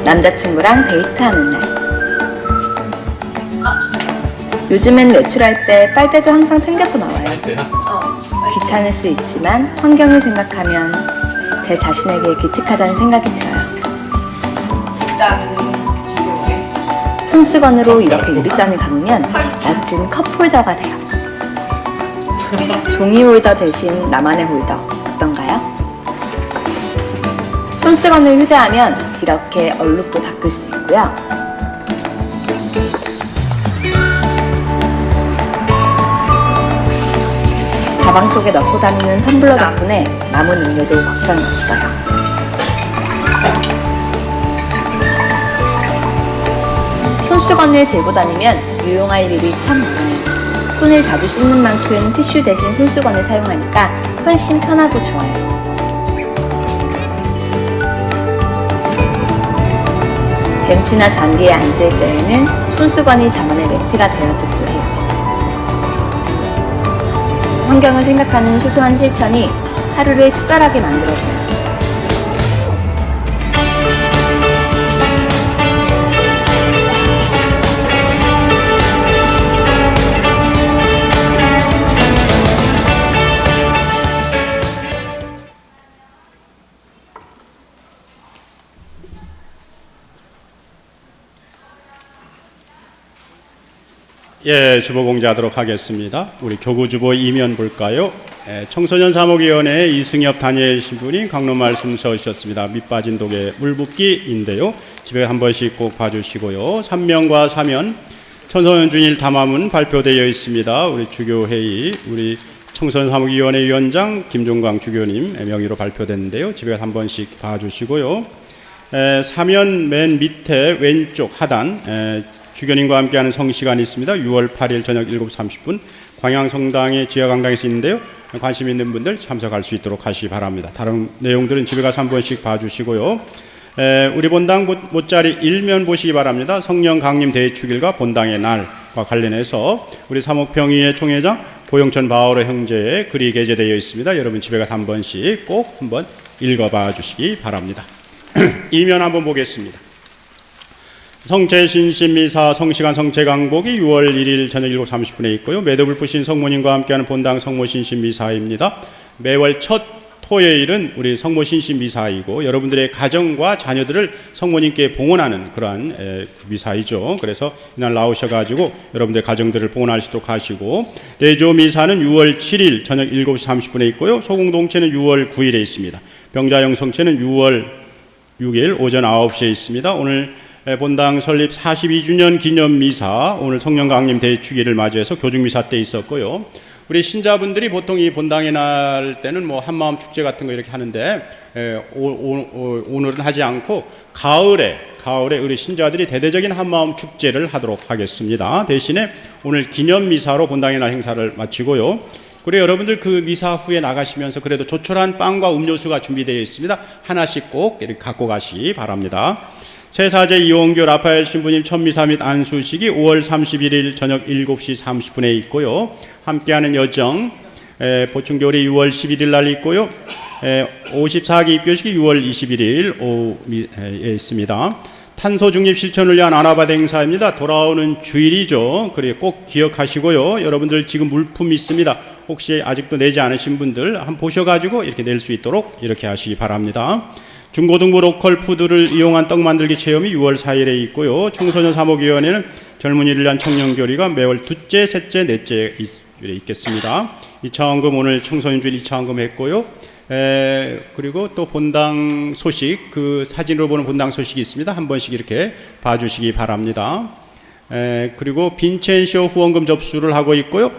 남자친구랑 데이트하는 날. 요즘엔 외출할 때 빨대도 항상 챙겨서 나와요. 귀찮을 수 있지만 환경을 생각하면 제 자신에게 기특하다는 생각이 들어요. 손수건으로 이렇게 유리잔을 감으면 멋진 컵홀더가 돼요. 종이 홀더 대신 나만의 홀더 어떤가요? 손수건을 휴대하면 이렇게 얼룩도 닦을 수 있고요. 가방 속에 넣고 다니는 텀블러 덕분에 남은 음료도 걱정이 없어요. 손수건을 들고 다니면 유용할 일이 참 많아요. 손을 자주 씻는 만큼 티슈 대신 손수건을 사용하니까 훨씬 편하고 좋아요. 벤치나 잔디에 앉을 때에는 손수건이 저만의 매트가 되어주기도 해요. 환경을 생각하는 소소한 실천이 하루를 특별하게 만들어줘요. 예, 주보 공지하도록 하겠습니다. 우리 교구주보 이면 볼까요? 청소년 사목위원회 이승엽 단일 신부님 강론 말씀 서주셨습니다. 밑빠진 독에 물 붓기인데요. 집에 한 번씩 꼭 봐주시고요. 3면과 4면 청소년 준일 담화문 발표되어 있습니다. 우리 주교회의 우리 청소년 사목위원회 위원장 김종광 주교님 명의로 발표됐는데요. 집에 한 번씩 봐주시고요. 4면 맨 밑에 왼쪽 하단 주교님과 함께하는 성시간이 있습니다. 6월 8일 저녁 7시 30분 광양성당의 지하강당에서 있는데요. 관심 있는 분들 참석할 수 있도록 하시기 바랍니다. 다른 내용들은 집에 가서 한 번씩 봐주시고요. 우리 본당 모짜리 1면 보시기 바랍니다. 성령 강림 대축일과 본당의 날과 관련해서 우리 사목평의회 총회장 고영천 바오로 형제의 글이 게재되어 있습니다. 여러분 집에 가서 한 번씩 꼭 한번 읽어봐 주시기 바랍니다. 2면 한번 보겠습니다. 성체신심미사 성시간 성체강복이 6월 1일 저녁 7시 30분에 있고요. 매듭을 푸신 성모님과 함께하는 본당 성모신심미사입니다. 매월 첫 토요일은 우리 성모신심미사이고 여러분들의 가정과 자녀들을 성모님께 봉헌하는 그러한 미사이죠. 그래서 이날 나오셔가지고 여러분들의 가정들을 봉헌할 수 있도록 하시고, 레조 미사는 6월 7일 저녁 7시 30분에 있고요. 소공동체는 6월 9일에 있습니다. 병자영 성체는 6월 6일 오전 9시에 있습니다. 오늘 본당 설립 42주년 기념 미사, 오늘 성령 강림 대축일을 맞이해서 교중 미사 때 있었고요. 우리 신자분들이 보통 이 본당의 날 때는 뭐 한마음 축제 같은 거 이렇게 하는데 오늘은 하지 않고 가을에 우리 신자들이 대대적인 한마음 축제를 하도록 하겠습니다. 대신에 오늘 기념 미사로 본당의 날 행사를 마치고요. 그리고 여러분들 그 미사 후에 나가시면서 그래도 조촐한 빵과 음료수가 준비되어 있습니다. 하나씩 꼭 이렇게 갖고 가시기 바랍니다. 세사제 이홍교 라파엘 신부님 천미사 및 안수식이 5월 31일 저녁 7시 30분에 있고요. 함께하는 여정 보충교리 6월 11일 날 있고요. 54기 입교식이 6월 21일 오후에 있습니다. 탄소 중립 실천을 위한 아나바드 행사입니다. 돌아오는 주일이죠. 그래 꼭 기억하시고요. 여러분들 지금 물품 있습니다. 혹시 아직도 내지 않으신 분들 한번 보셔가지고 이렇게 낼 수 있도록 이렇게 하시기 바랍니다. 중고등부 로컬 푸드를 이용한 떡 만들기 체험이 6월 4일에 있고요. 청소년 사목위원회는 젊은이를 위한 청년교리가 매월 둘째, 셋째, 넷째 주일에 있겠습니다. 2차 헌금 오늘 청소년 주일 2차 헌금 했고요. 그리고 또 본당 소식, 그 사진으로 보는 본당 소식이 있습니다. 한 번씩 이렇게 봐주시기 바랍니다. 그리고 빈첸쇼 후원금 접수를 하고 있고요.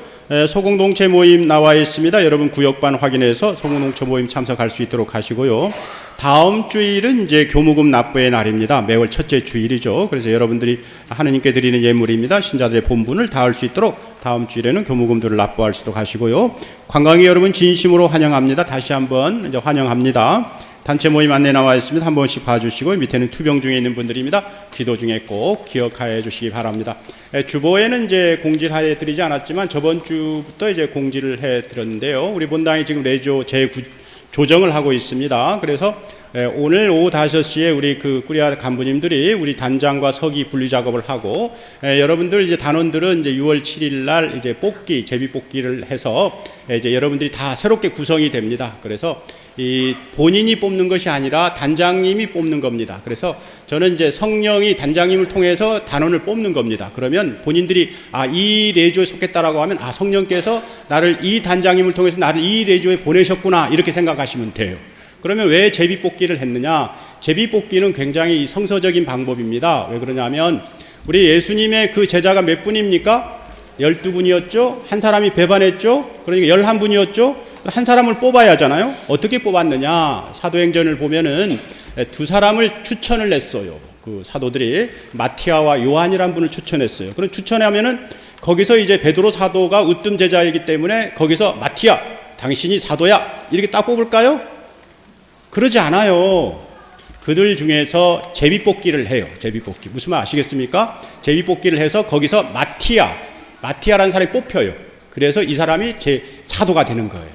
소공동체 모임 나와 있습니다. 여러분 구역반 확인해서 소공동체 모임 참석할 수 있도록 하시고요. 다음 주일은 이제 교무금 납부의 날입니다. 매월 첫째 주일이죠. 그래서 여러분들이 하느님께 드리는 예물입니다. 신자들의 본분을 다할 수 있도록 다음 주일에는 교무금들을 납부할 수 있도록 하시고요. 관광객 여러분 진심으로 환영합니다. 다시 한번 이제 환영합니다. 단체 모임 안내 나와 있습니다. 한 번씩 봐주시고 밑에는 투병 중에 있는 분들입니다. 기도 중에 꼭 기억하여 주시기 바랍니다. 주보에는 이제 공지를 해드리지 않았지만 저번 주부터 이제 공지를 해드렸는데요. 우리 본당이 지금 레조 조정을 하고 있습니다. 그래서 오늘 오후 5시에 우리 그 꾸리아 간부님들이 우리 단장과 서기 분리 작업을 하고 여러분들 이제 단원들은 이제 6월 7일 날 이제 뽑기 제비 뽑기를 해서 이제 여러분들이 다 새롭게 구성이 됩니다. 그래서 이 본인이 뽑는 것이 아니라 단장님이 뽑는 겁니다. 그래서 저는 이제 성령이 단장님을 통해서 단원을 뽑는 겁니다. 그러면 본인들이 이 레조에 속했다라고 하면 성령께서 나를 이 단장님을 통해서 나를 이 레조에 보내셨구나 이렇게 생각하시면 돼요. 그러면 왜 제비뽑기를 했느냐? 제비뽑기는 굉장히 성서적인 방법입니다. 왜 그러냐면 우리 예수님의 그 제자가 몇 분입니까? 12분이었죠. 한 사람이 배반했죠. 그러니까 11분이었죠. 한 사람을 뽑아야 하잖아요. 어떻게 뽑았느냐? 사도행전을 보면은 두 사람을 추천을 했어요. 그 사도들이 마티아와 요한이란 분을 추천했어요. 그럼 추천하면은 거기서 이제 베드로 사도가 으뜸 제자이기 때문에 거기서 마티아, 당신이 사도야, 이렇게 딱 뽑을까요? 그러지 않아요. 그들 중에서 제비뽑기를 해요. 제비뽑기. 무슨 말 아시겠습니까? 제비뽑기를 해서 거기서 마티아라는 사람이 뽑혀요. 그래서 이 사람이 제 사도가 되는 거예요.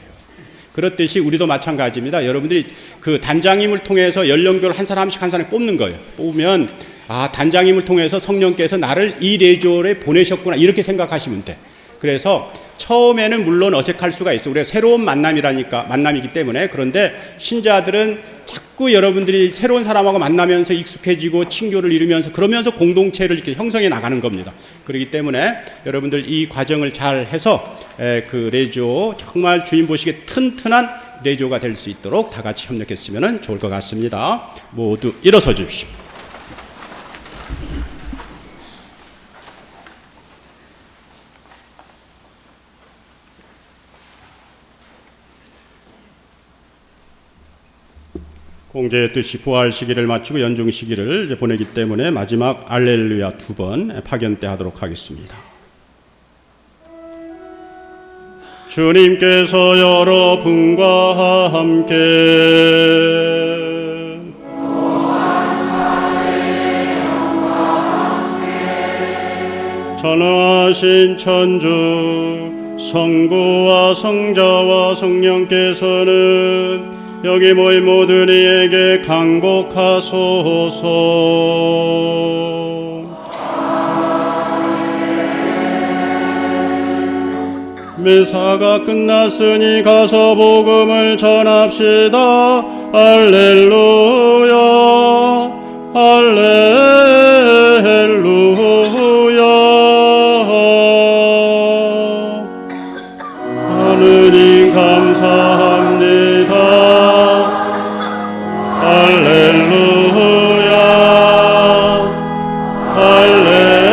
그렇듯이 우리도 마찬가지입니다. 여러분들이 그 단장님을 통해서 연령별 한 사람씩 뽑는 거예요. 뽑으면 단장님을 통해서 성령께서 나를 이 레조에 보내셨구나, 이렇게 생각하시면 돼. 그래서 처음에는 물론 어색할 수가 있어요. 우리가 새로운 만남이기 때문에. 그런데 신자들은 자꾸 여러분들이 새로운 사람하고 만나면서 익숙해지고 친교를 이루면서 그러면서 공동체를 이렇게 형성해 나가는 겁니다. 그렇기 때문에 여러분들 이 과정을 잘 해서 그 레조, 정말 주인 보시기에 튼튼한 레조가 될 수 있도록 다 같이 협력했으면 좋을 것 같습니다. 모두 일어서 주십시오. 공제의 뜻이 부활 시기를 마치고 연중 시기를 이제 보내기 때문에 마지막 알렐루야 2번 파견 때 하도록 하겠습니다. 주님께서 여러분과 함께 전능하신 천주 성부와 성자와 성령께서는 여기 모인 모든 이에게 강곡하소서. 미사가 끝났으니 가서 복음을 전합시다. 할렐루야, 할렐루야. 하느님 감사합니다. 할렐루야, 할렐루야.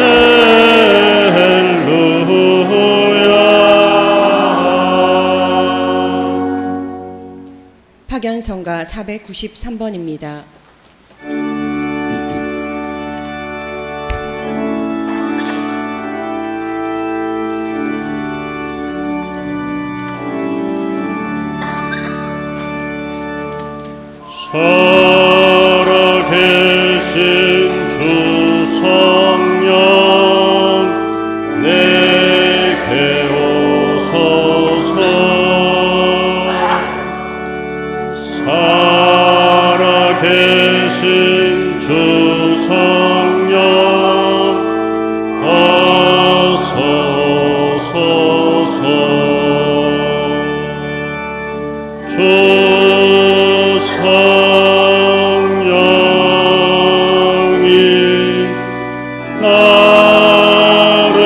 파견 성가 493번입니다. 살아계신 주 성령 내게 오소서. 살아계신 주 성령 어서 오소서. 주 성령이 나를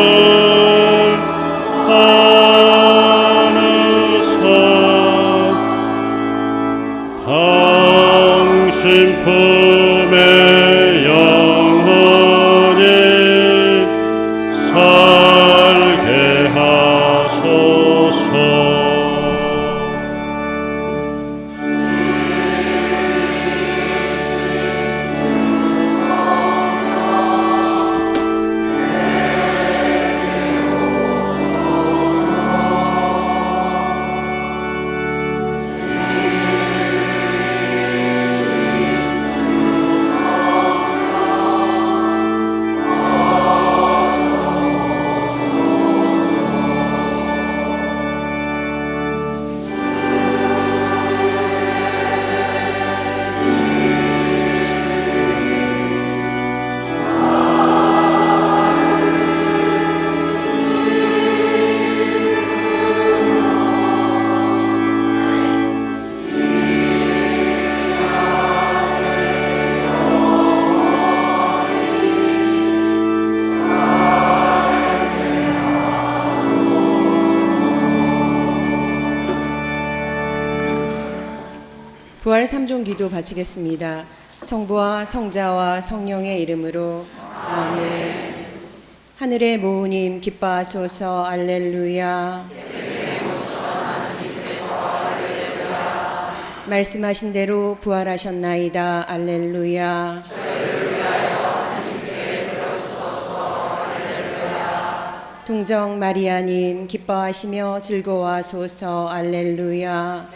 안으사 당신 품에 영원히 살게 하소서. 부활 3종 기도 바치겠습니다. 성부와 성자와 성령의 이름으로 아멘. 하늘의 모우님 기뻐하소서. 알렐루야. 말씀하신 대로 부활하셨나이다. 알렐루야. 동정 마리아님 기뻐하시며 즐거워하소서. 알렐루야.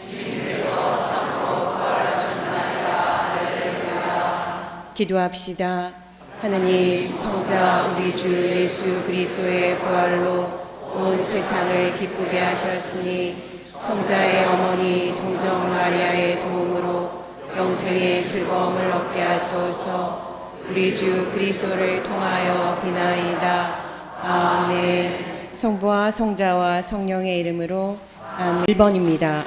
기도합시다. 하느님 성자 우리 주 예수 그리스도의 부활로 온 세상을 기쁘게 하셨으니 성자의 어머니 동정 마리아의 도움으로 영생의 즐거움을 얻게 하소서. 우리 주 그리스도를 통하여 비나이다. 아멘. 성부와 성자와 성령의 이름으로 아멘. 1번입니다.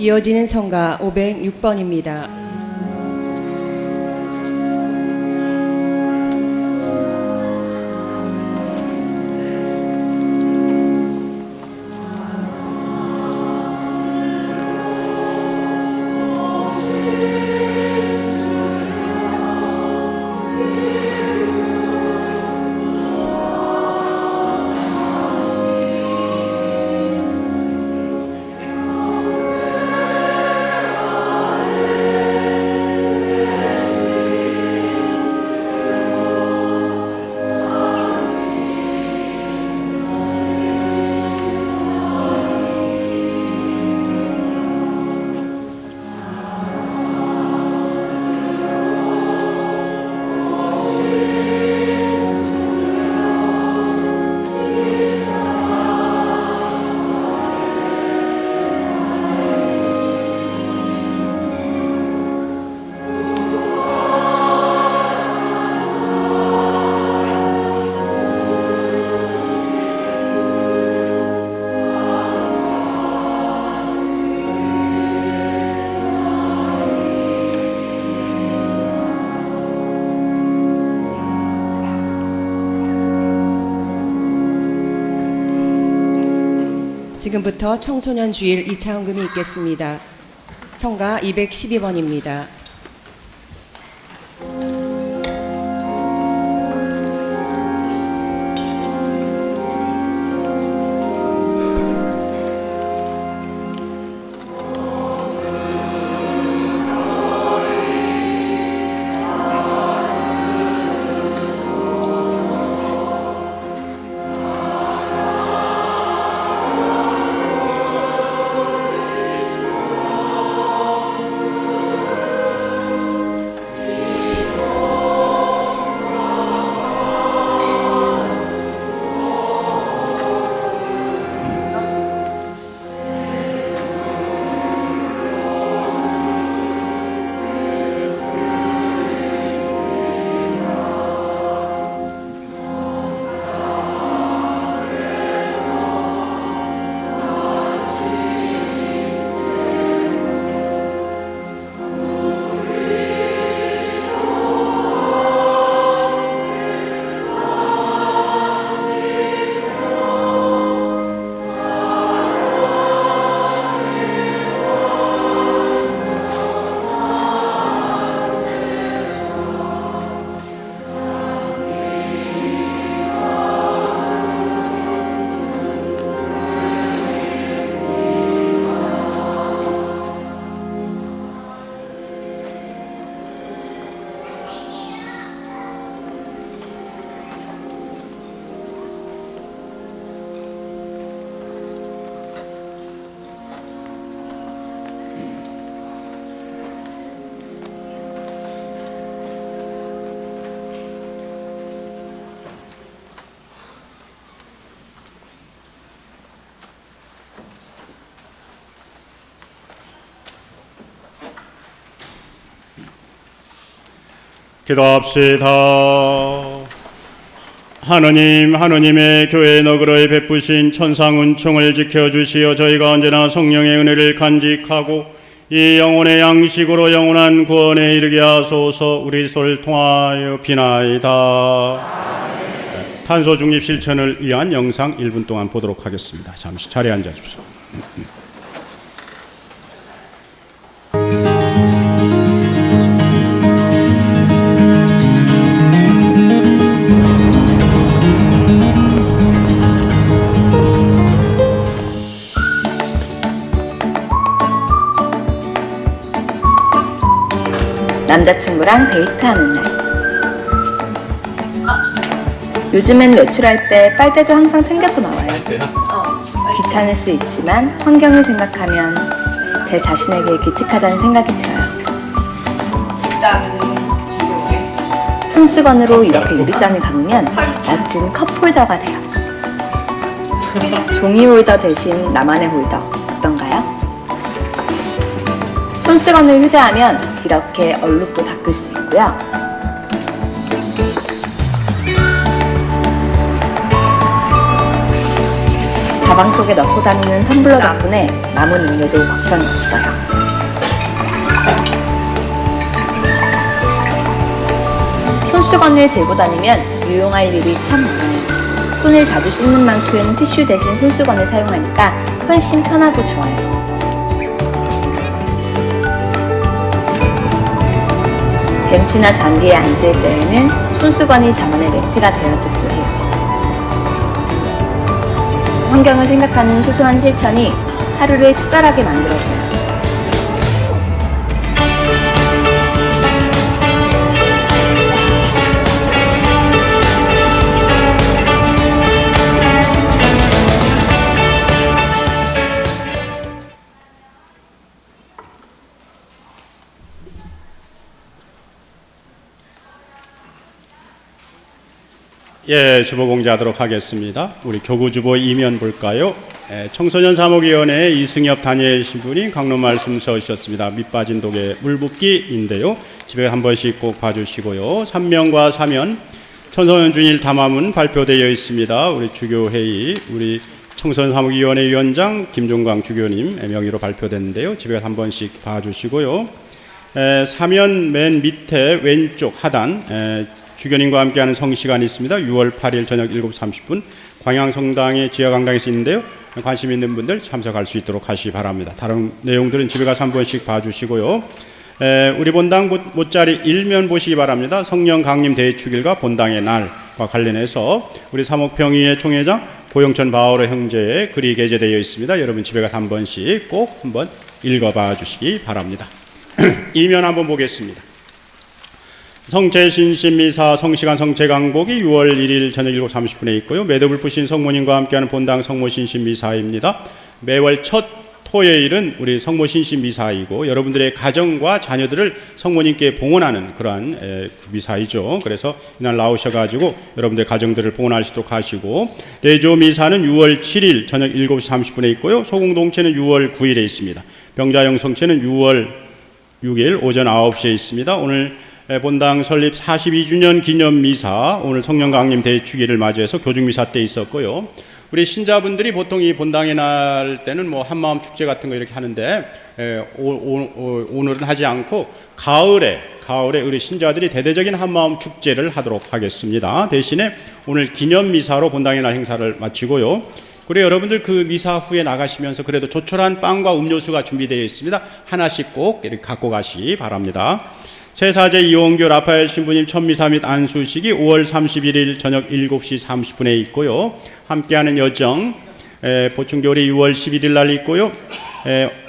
이어지는 성가 506번입니다. 지금부터 청소년 주일 2차 헌금이 있겠습니다. 성가 212번입니다. 기도합시다. 하느님, 하느님의 교회에 너그러이 베푸신 천상 은총을 지켜주시어 저희가 언제나 성령의 은혜를 간직하고 이 영혼의 양식으로 영원한 구원에 이르게 하소서. 우리 소를 통하여 비나이다. 탄소 중립 실천을 위한 영상 1분 동안 보도록 하겠습니다. 잠시 자리에 앉아 주십시오. 남자친구랑 데이트하는 날. 요즘엔 외출할 때 빨대도 항상 챙겨서 나와요. 귀찮을 수 있지만 환경을 생각하면 제 자신에게 기특하다는 생각이 들어요. 손수건으로 이렇게 유리잔을 감으면 멋진 컵홀더가 돼요. 종이 홀더 대신 나만의 홀더 어떤가요? 손수건을 휴대하면 이렇게 얼룩도 닦을 수 있고요. 가방 속에 넣고 다니는 텀블러 덕분에 남은 음료도 걱정이 없어요. 손수건을 들고 다니면 유용할 일이 참 많아요. 손을 자주 씻는 만큼 티슈 대신 손수건을 사용하니까 훨씬 편하고 좋아요. 벤치나 잔디에 앉을 때에는 손수건이 저만의 매트가 되어주기도 해요. 환경을 생각하는 소소한 실천이 하루를 특별하게 만들어줘요. 예, 주보 공지하도록 하겠습니다. 우리 교구주보 이면 볼까요? 청소년 사목위원회 이승엽 다니엘 신부님 강론 말씀 서주셨습니다. 밑빠진 독에 물 붓기인데요. 집에 한 번씩 꼭 봐주시고요. 3면과 4면 청소년 주일 담화문 발표되어 있습니다. 우리 주교회의 우리 청소년 사목위원회 위원장 김종광 주교님 명의로 발표됐는데요. 집에 한 번씩 봐주시고요. 4면 맨 밑에 왼쪽 하단 주교님과 함께하는 성시간이 있습니다. 6월 8일 저녁 7시 30분 광양성당의 지하강당에서 있는데요. 관심 있는 분들 참석할 수 있도록 하시기 바랍니다. 다른 내용들은 집에 가서 한 번씩 봐주시고요. 우리 본당 모짜리 1면 보시기 바랍니다. 성령 강림 대축일과 본당의 날과 관련해서 우리 사목평의회 총회장 고영천 바오로 형제의 글이 게재되어 있습니다. 여러분 집에 가서 한 번씩 꼭 한번 읽어봐 주시기 바랍니다. 2면 한번 보겠습니다. 성체신신미사 성시간 성체강복이 6월 1일 저녁 7시 30분에 있고요. 매듭을 푸신 성모님과 함께하는 본당 성모신신미사입니다. 매월 첫 토요일은 우리 성모신신미사이고 여러분들의 가정과 자녀들을 성모님께 봉헌하는 그러한 미사이죠. 그래서 이날 나오셔가지고 여러분들의 가정들을 봉헌하시도록 하시고 레조미사는 6월 7일 저녁 7시 30분에 있고요. 소공동체는 6월 9일에 있습니다. 병자영 성체는 6월 6일 오전 9시에 있습니다. 오늘 본당 설립 42주년 기념 미사 오늘 성령 강림 대축일을 맞이해서 교중 미사 때 있었고요. 우리 신자분들이 보통 이 본당의 날 때는 뭐 한마음 축제 같은 거 이렇게 하는데 오늘은 하지 않고 가을에 우리 신자들이 대대적인 한마음 축제를 하도록 하겠습니다. 대신에 오늘 기념 미사로 본당의 날 행사를 마치고요. 그리고 여러분들 그 미사 후에 나가시면서 그래도 조촐한 빵과 음료수가 준비되어 있습니다. 하나씩 꼭 이렇게 갖고 가시기 바랍니다. 세사제 이원교 라파엘 신부님 천미사 및 안수식이 5월 31일 저녁 7시 30분에 있고요. 함께하는 여정 보충교리 6월 11일 날 있고요.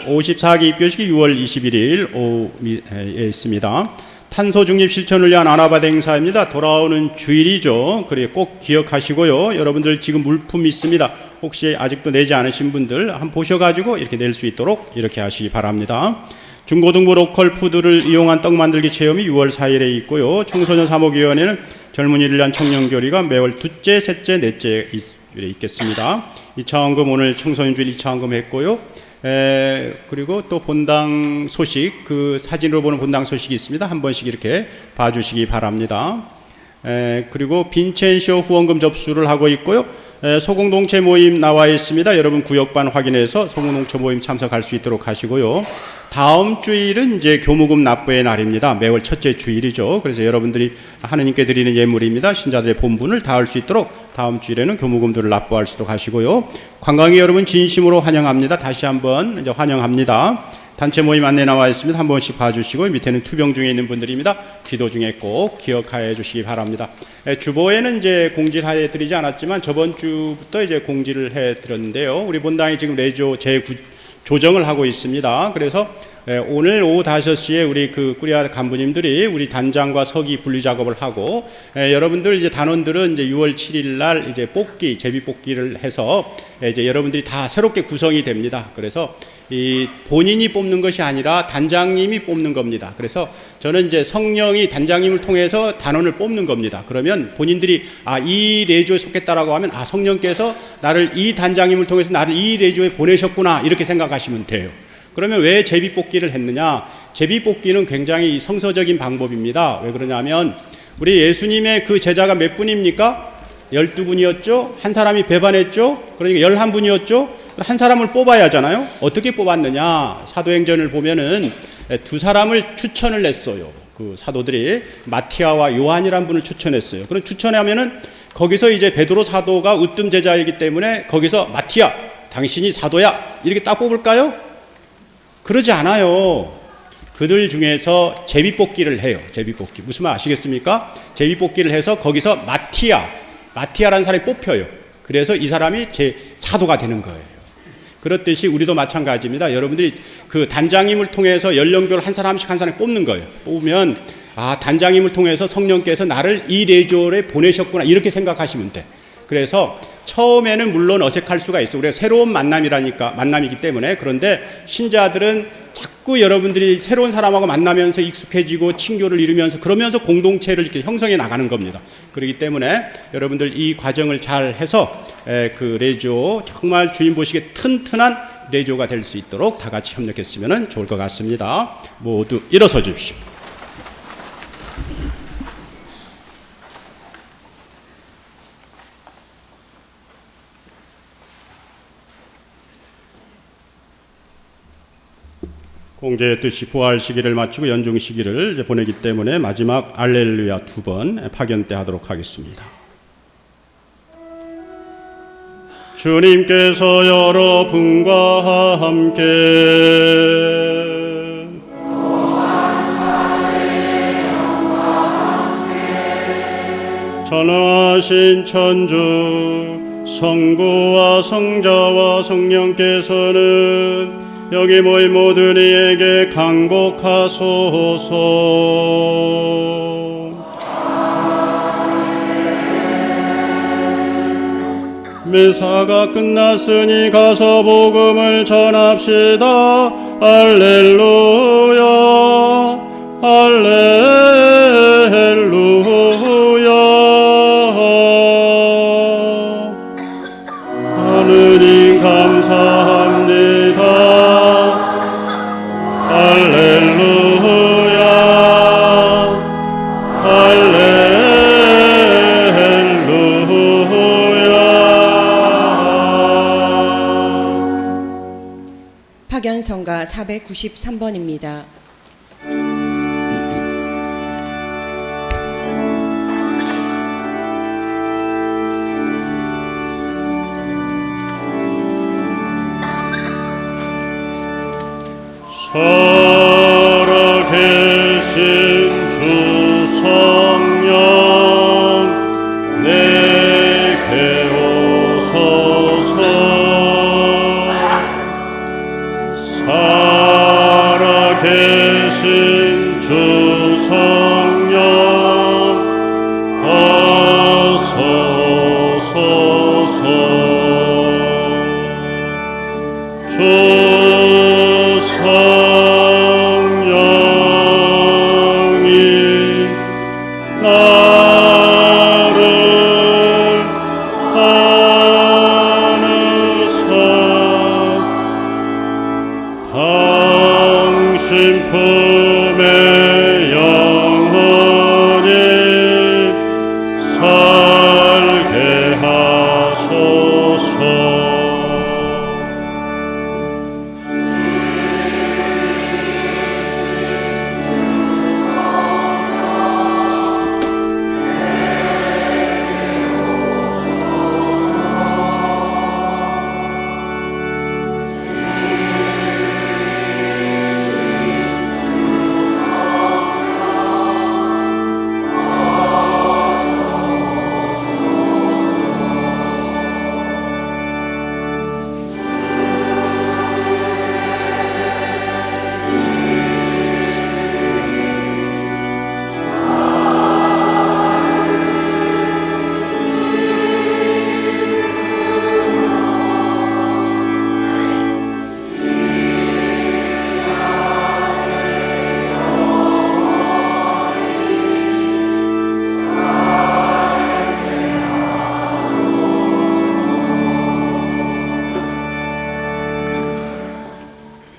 54기 입교식이 6월 21일 오후에 있습니다. 탄소 중립 실천을 위한 아나바다 행사입니다. 돌아오는 주일이죠. 그래 꼭 기억하시고요. 여러분들 지금 물품 있습니다. 혹시 아직도 내지 않으신 분들 한번 보셔가지고 이렇게 낼 수 있도록 이렇게 하시기 바랍니다. 중고등부 로컬 푸드를 이용한 떡 만들기 체험이 6월 4일에 있고요. 청소년 사목위원회는 젊은이를 위한 청년교리가 매월 둘째, 셋째, 넷째 일주일에 있겠습니다. 2차 헌금 오늘 청소년주일 2차 헌금 했고요. 그리고 또 본당 소식, 그 사진으로 보는 본당 소식이 있습니다. 한 번씩 이렇게 봐주시기 바랍니다. 그리고 빈첸쇼 후원금 접수를 하고 있고요. 소공동체 모임 나와 있습니다. 여러분 구역반 확인해서 소공동체 모임 참석할 수 있도록 하시고요. 다음 주일은 이제 교무금 납부의 날입니다. 매월 첫째 주일이죠. 그래서 여러분들이 하느님께 드리는 예물입니다. 신자들의 본분을 다할 수 있도록 다음 주일에는 교무금들을 납부할 수 있도록 하시고요. 관광이 여러분 진심으로 환영합니다. 다시 한번 이제 환영합니다. 단체 모임 안내 나와 있습니다. 한 번씩 봐주시고 밑에는 투병 중에 있는 분들입니다. 기도 중에 꼭 기억하여 주시기 바랍니다. 주보에는 이제 공지를 해드리지 않았지만 저번 주부터 이제 공지를 해드렸는데요. 우리 본당이 지금 레조 재조정을 하고 있습니다. 그래서 오늘 오후 5시에 우리 그 꾸리아 간부님들이 우리 단장과 서기 분리 작업을 하고 여러분들 이제 단원들은 이제 6월 7일 날 이제 뽑기 제비 뽑기를 해서 이제 여러분들이 다 새롭게 구성이 됩니다. 그래서 이 본인이 뽑는 것이 아니라 단장님이 뽑는 겁니다. 그래서 저는 이제 성령이 단장님을 통해서 단원을 뽑는 겁니다. 그러면 본인들이 이 레조에 속했다라고 하면 성령께서 나를 이 단장님을 통해서 나를 이 레조에 보내셨구나 이렇게 생각하시면 돼요. 그러면 왜 제비뽑기를 했느냐? 제비뽑기는 굉장히 성서적인 방법입니다. 왜 그러냐면 우리 예수님의 그 제자가 몇 분입니까? 12분이었죠. 한 사람이 배반했죠. 그러니까 11분이었죠. 한 사람을 뽑아야 하잖아요. 어떻게 뽑았느냐? 사도행전을 보면은 두 사람을 추천을 했어요. 그 사도들이 마티아와 요한이란 분을 추천했어요. 그럼 추천하면은 거기서 이제 베드로 사도가 으뜸 제자이기 때문에 거기서 마티아, 당신이 사도야 이렇게 딱 뽑을까요? 그러지 않아요. 그들 중에서 제비뽑기를 해요. 제비뽑기. 무슨 말 아시겠습니까? 제비뽑기를 해서 거기서 마티아라는 사람이 뽑혀요. 그래서 이 사람이 제 사도가 되는 거예요. 그렇듯이 우리도 마찬가지입니다. 여러분들이 그 단장님을 통해서 연령별 한 사람씩 한 사람 뽑는 거예요. 뽑으면 단장님을 통해서 성령께서 나를 이 레조에 보내셨구나 이렇게 생각하시면 돼. 그래서 처음에는 물론 어색할 수가 있어요. 우리가 새로운 만남이기 때문에. 그런데 신자들은 자꾸 여러분들이 새로운 사람하고 만나면서 익숙해지고 친교를 이루면서 그러면서 공동체를 이렇게 형성해 나가는 겁니다. 그렇기 때문에 여러분들 이 과정을 잘 해서 그 레조 정말 주님 보시기에 튼튼한 레조가 될 수 있도록 다 같이 협력했으면 좋을 것 같습니다. 모두 일어서 주십시오. 공제의 뜻이 부활 시기를 마치고 연중 시기를 이제 보내기 때문에 마지막 알렐루야 2번 파견 때 하도록 하겠습니다. 주님께서 여러분과 함께 전능하신 천주 성부와 성자와 성령께서는 여기 모인 모든 이에게 강복하소서. 미사가 끝났으니 가서 복음을 전합시다. 할렐루야 할렐루야. 하느님 감사합니다. 할렐루야 할렐루야. 파견성가 493번입니다. 살아계신 주 성령 내게 오소서. 살아계신 주 성령 어서 오소서. 주 품에 영원히 살게 하소서.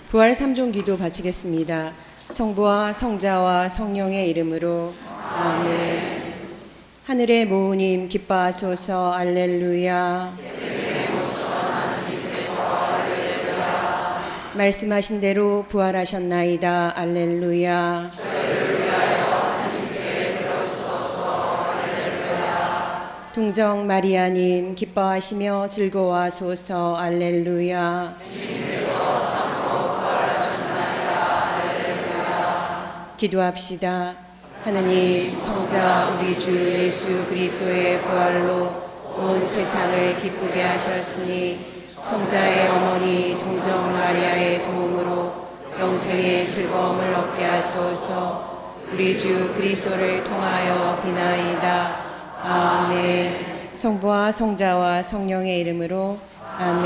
부활 3종 기도 바치겠습니다. 성부와 성자와 성령의 이름으로 아멘. 하늘의 모우님 기뻐하소서. 알렐루야. 말씀하신 대로 부활하셨나이다. 알렐루야. 동정 마리아님 기뻐하시며 즐거워하소서. 알렐루야. 기도합시다. 하느님, 성자 우리 주 예수 그리스도의 부활로 온 세상을 기쁘게 하셨으니 성자의 어머니 동정 마리아의 도움으로 영생의 즐거움을 얻게 하소서. 우리 주 그리스도를 통하여 비나이다. 아멘. 성부와 성자와 성령의 이름으로 아멘.